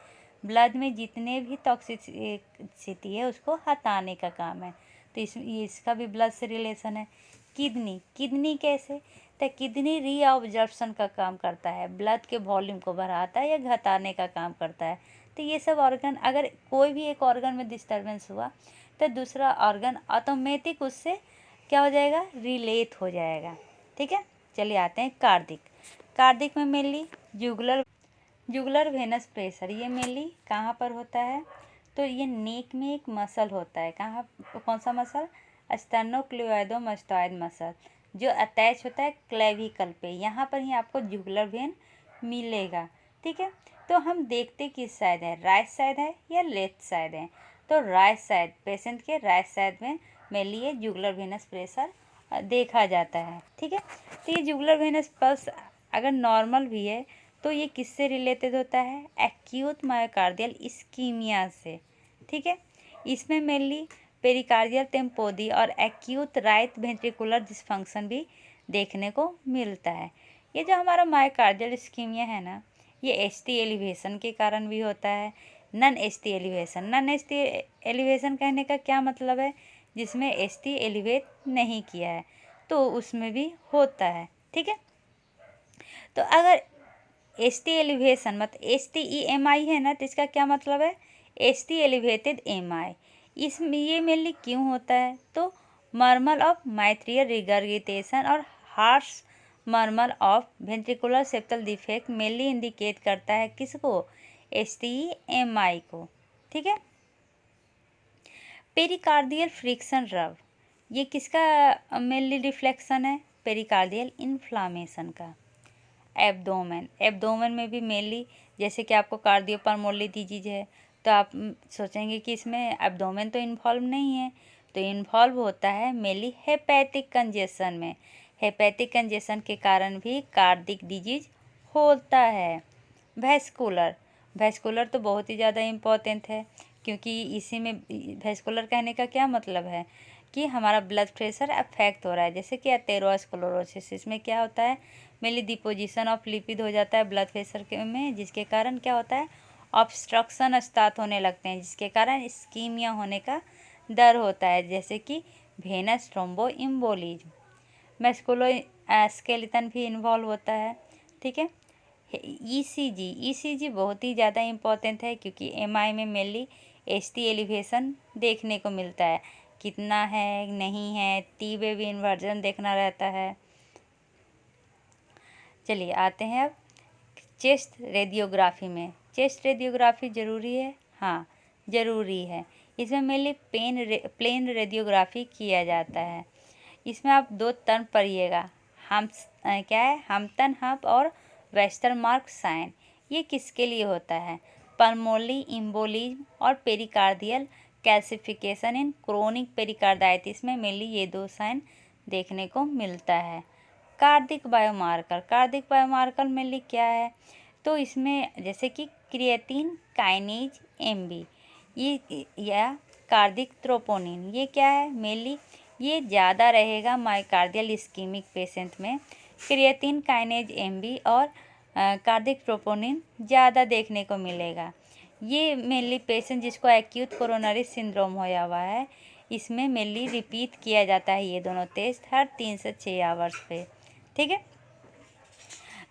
ब्लड में जितने भी टॉक्सिसिटी है उसको हटाने का काम है। तो इसका भी ब्लड से रिलेशन है। किडनी कैसे, तो किडनी रीअब्जॉर्प्शन का काम करता है, ब्लड के वॉल्यूम को बढ़ाता है या घटाने का काम करता है। तो ये सब ऑर्गन, अगर कोई भी एक ऑर्गन में डिस्टर्बेंस हुआ तो दूसरा ऑर्गन ऑटोमेटिक उससे क्या हो जाएगा, रिलेट हो जाएगा। ठीक है। चलिए आते हैं कार्डिक में मेनली जुगुलर वेनस प्रेशर, ये मेनली कहाँ पर होता है, तो ये नेक में एक मसल होता है। कहाँ, कौन सा मसल, स्टेर्नोक्लेविडोमास्टोइड मसल, जो अटैच होता है क्लेविकल पे। यहाँ पर ही आपको जुगुलर वेन मिलेगा। ठीक है। तो हम देखते किस साइड है, राइट साइड है या लेफ्ट साइड है, तो राइट साइड, पेशेंट के राइट साइड में मेनली ये जुगुलर वेनस प्रेशर देखा जाता है। ठीक है। तो ये जुगुलर वेनस पल्स अगर नॉर्मल भी है तो ये किससे रिलेटेड होता है, एक्यूट मायोकार्डियल इस्कीमिया से। ठीक है। इसमें मेनली पेरिकार्डियल टेम्पोडी और एक्यूट राइट वेंट्रिकुलर डिसफंक्शन भी देखने को मिलता है। ये जो हमारा मायोकार्डियल इस्कीमिया है ना, ये एसटी एलिवेशन के कारण भी होता है। नॉन एसटी एलिवेशन कहने का क्या मतलब है, जिसमें एसटी एलिवेट नहीं किया है तो उसमें भी होता है। ठीक है। तो अगर एसटी एलिवेशन मतलब STEMI है ना, तो इसका क्या मतलब है, ST एलिवेटेड MI। इसमें ये मेनली क्यों होता है, तो मर्मल ऑफ माइट्रियल रिगर्गिटेशन और harsh murmur of ventricular septal defect mainly indicate करता है किसको, STEMI को। ठीक है। पेरिकार्डियल फ्रिक्शन रब, ये किसका मेनली रिफ्लेक्शन है, पेरिकार्डियल इन्फ्लामेशन का। एब्डोमेन में भी मेनली, जैसे कि आपको कार्डियोपल्मोनरी डिजीज है तो आप सोचेंगे कि इसमें एब्डोमेन तो इन्वॉल्व नहीं है, तो इन्वॉल्व होता है मेनली हेपेटिक कंजेशन में। हेपेटिक कंजेशन के कारण भी कार्डिक डिजीज होता है। वैस्कुलर तो बहुत ही ज़्यादा इम्पोर्टेंट है, क्योंकि इसी में वैस्कुलर कहने का क्या मतलब है कि हमारा ब्लड प्रेशर अफेक्ट हो रहा है। जैसे कि एथेरोस्क्लेरोसिस, इसमें क्या होता है, मेनली डिपोजिशन ऑफ लिपिड हो जाता है ब्लड प्रेशर के में, जिसके कारण क्या होता है, ऑब्स्ट्रक्शन स्टार्ट होने लगते हैं, जिसके कारण इस्कीमिया होने का डर होता है, जैसे कि वेनस थ्रोम्बोएम्बोलिज्म। मस्कुलो स्केलेटन भी इन्वॉल्व होता है। ठीक है। ईसीजी बहुत ही ज़्यादा इम्पोर्टेंट है, क्योंकि एमआई में मेनली एसटी एलिवेशन देखने को मिलता है, कितना है नहीं है, टी वेव इन्वर्जन देखना रहता है। चलिए आते हैं अब चेस्ट रेडियोग्राफी में। चेस्ट रेडियोग्राफी ज़रूरी है, हाँ ज़रूरी है। इसमें मेनली प्लेन रेडियोग्राफी किया जाता है। इसमें आप 2 टर्म पढ़िएगा, क्या है, हम्पटन हम्प और वेस्टरमार्क साइन, ये किसके लिए होता है? पल्मोनरी एम्बोलिज्म और pericardial calcification in chronic pericarditis में मेनली ये दो साइन देखने को मिलता है। कार्डिक बायोमार्कर मेनली क्या है? तो इसमें जैसे कि क्रिएटिन काइनेज एमबी ये या कार्डिक ट्रोपोनिन, ये क्या है? मेनली ये ज़्यादा रहेगा मायोकार्डियल इस्कीमिक पेशेंट में। क्रिएटिन काइनेज एमबी और कार्डिक ट्रोपोनिन ज़्यादा देखने को मिलेगा। ये मेनली पेशेंट जिसको एक्यूट कोरोनरी सिंड्रोम होया हुआ है, इसमें मेनली रिपीट किया जाता है ये दोनों टेस्ट हर 3 से 6 आवर्स पे। ठीक है।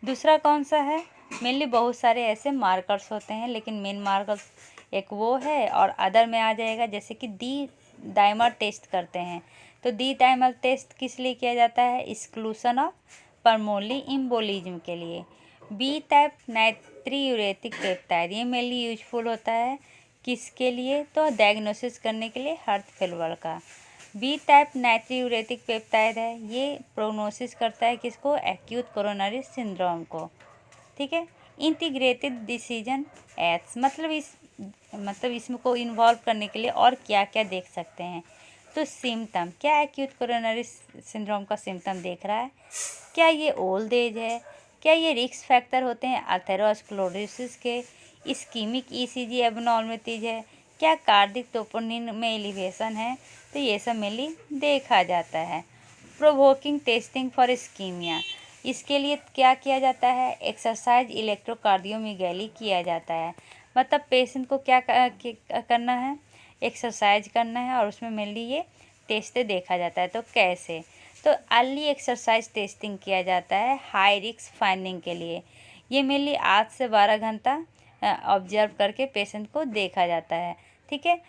दूसरा कौन सा है? मेनली बहुत सारे ऐसे मार्कर्स होते हैं, लेकिन मेन मार्कर्स एक वो है और अदर में आ जाएगा, जैसे कि डी डाइमर टेस्ट करते हैं। तो डी डाइमर टेस्ट किस लिए किया जाता है? एक्सक्लूशन ऑफ पल्मोनरी एम्बोलिज्म के लिए। बी टाइप नाइट्रियूरेटिक पेप्टाइड, ये मेनली यूजफुल होता है किसके लिए? तो डायग्नोसिस करने के लिए हार्ट फेलियर का। बी टाइप नाइट्रियूरेटिक पेप्टाइड है, ये प्रोग्नोसिस करता है किसको? एक्यूट कोरोनरी सिंड्रोम को। ठीक है। इंटीग्रेटेड डिसीजन एड्स, मतलब इसमें को इन्वॉल्व करने के लिए और क्या क्या देख सकते हैं? तो सिम्टम, क्या एक्यूट कोरोनरी सिंड्रोम का सिम्टम देख रहा है? क्या ये ओल्ड एज है? क्या ये रिस्क फैक्टर होते हैं अथेरोस्क्लेरोसिस के? इस्कीमिक ईसीजी एबनॉर्मलिटीज है? क्या कार्डिक ट्रोपोनिन में एलिवेशन है? तो ये सब मेनली देखा जाता है। प्रोवोकिंग टेस्टिंग फॉर इस्कीमिया, इसके लिए क्या किया जाता है? एक्सरसाइज इलेक्ट्रोकार्डियोमिगैली किया जाता है। मतलब पेशेंट को क्या करना है? एक्सरसाइज करना है और उसमें मेनली ये टेस्ट देखा जाता है। तो कैसे? तो अर्ली एक्सरसाइज टेस्टिंग किया जाता है हाई रिस्क फाइंडिंग के लिए। ये मेनली 8 से 12 घंटा ऑब्जर्व करके पेशेंट को देखा जाता है। ठीक है।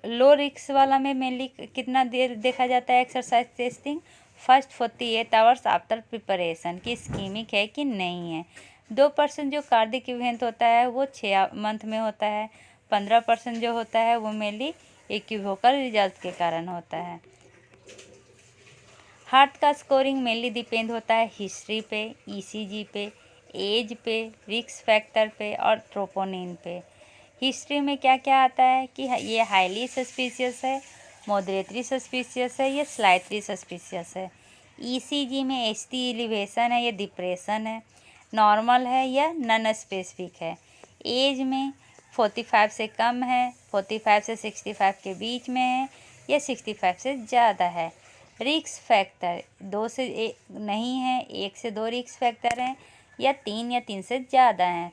लो रिस्क वाला में मेनली कितना देर देखा जाता है exercise testing? First 48 hours after preparation, कि इस्कीमिक है कि नहीं है। 2% जो कार्डिक इवेंट होता है वो 6 मंथ में होता है। 15% जो होता है वो मेनली इक्विवोकल रिजल्ट के कारण होता है। हार्ट का स्कोरिंग मेनली डिपेंड होता है हिस्ट्री पे, ईसीजी पे, एज पे, रिस्क फैक्टर पे और ट्रोपोनिन पे। हिस्ट्री में क्या क्या आता है कि ये हाईली सस्पिशियस है, मॉडरेटली सस्पिशियस है, ये स्लाइटली सस्पिशियस है। ईसीजी में एसटी एलिवेशन है या डिप्रेशन है, नॉर्मल है या नॉन स्पेसिफिक है। एज में 45 से कम है, 45 से 65 के बीच में है या 65 से ज़्यादा है। रिस्क फैक्टर 2 से नहीं है, 1 से 2 रिस्क फैक्टर हैं या 3 से ज़्यादा हैं।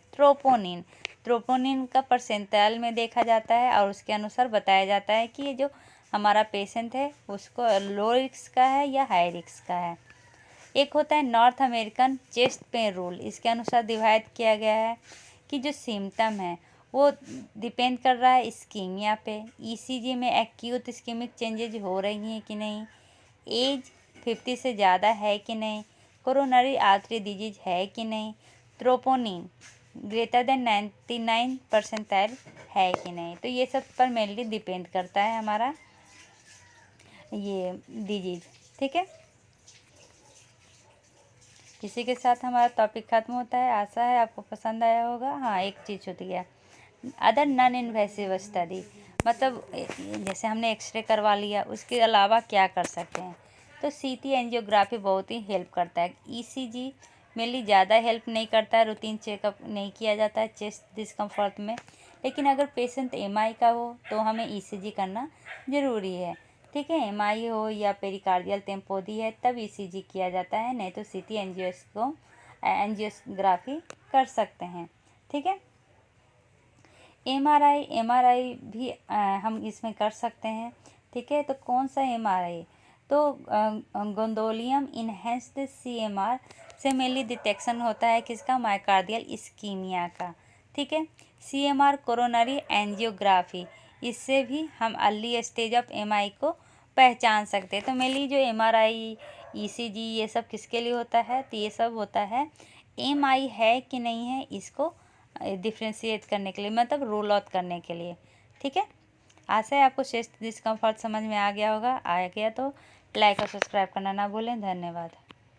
ट्रोपोनिन का परसेंटाइल में देखा जाता है और उसके अनुसार बताया जाता है कि ये जो हमारा पेशेंट है उसको लो रिस्क का है या हाई रिस्क का है। एक होता है north American chest pain rule, इसके अनुसार डिवाइड किया गया है कि जो सिम्टम है वो डिपेंड कर रहा है इस्कीमिया पे। ईसीजी में एक्यूट इस्कीमिक चेंजेज हो रही हैं कि नहीं, एज 50 से ज़्यादा है कि नहीं, कोरोनरी आर्टरी डिजीज है कि नहीं, ट्रोपोनिन ग्रेटर देन 99 परसेंटाइल है कि नहीं। तो ये सब पर मेनली डिपेंड करता है हमारा ये डिजीज। ठीक है। इसी के साथ हमारा टॉपिक खत्म होता है। आशा है आपको पसंद आया होगा। हाँ, एक चीज़ छूट गया, अदर नॉन इन्वेसिव स्टडी, मतलब जैसे हमने एक्सरे करवा लिया, उसके अलावा क्या कर सकते हैं? तो सीटी एंजियोग्राफी बहुत ही हेल्प करता है। ईसीजी मेनली ज़्यादा हेल्प नहीं करता है, रूटीन चेकअप नहीं किया जाता है चेस्ट डिस्कम्फर्ट में। लेकिन अगर पेशेंट एमआई का हो तो हमें ईसीजी करना ज़रूरी है। ठीक है। एमआई हो या पेरिकार्डियल टेम्पोडी है तब ईसीजी किया जाता है, नहीं तो सीटी एंजियोग्राफी कर सकते हैं। ठीक है। एमआरआई भी हम इसमें कर सकते हैं। ठीक है। तो कौन सा एमआरआई? तो गोंदोलियम इनहेंस्ड सीएमआर से मेनली डिटेक्शन होता है किसका? मायोकार्डियल इस्कीमिया का। ठीक है। सीएमआर कोरोनरी एंजियोग्राफी, इससे भी हम अर्ली स्टेज ऑफ एमआई को पहचान सकते हैं। तो मेनली जो एमआरआई, ईसीजी ये सब किसके लिए होता है? तो ये सब होता है एमआई है कि नहीं है इसको डिफ्रेंशिएट करने के लिए, मतलब रूल आउट करने के लिए। ठीक है। आशा है आपको चेस्ट डिस्कम्फर्ट समझ में आ गया होगा। आ गया तो लाइक और सब्सक्राइब करना ना भूलें। धन्यवाद।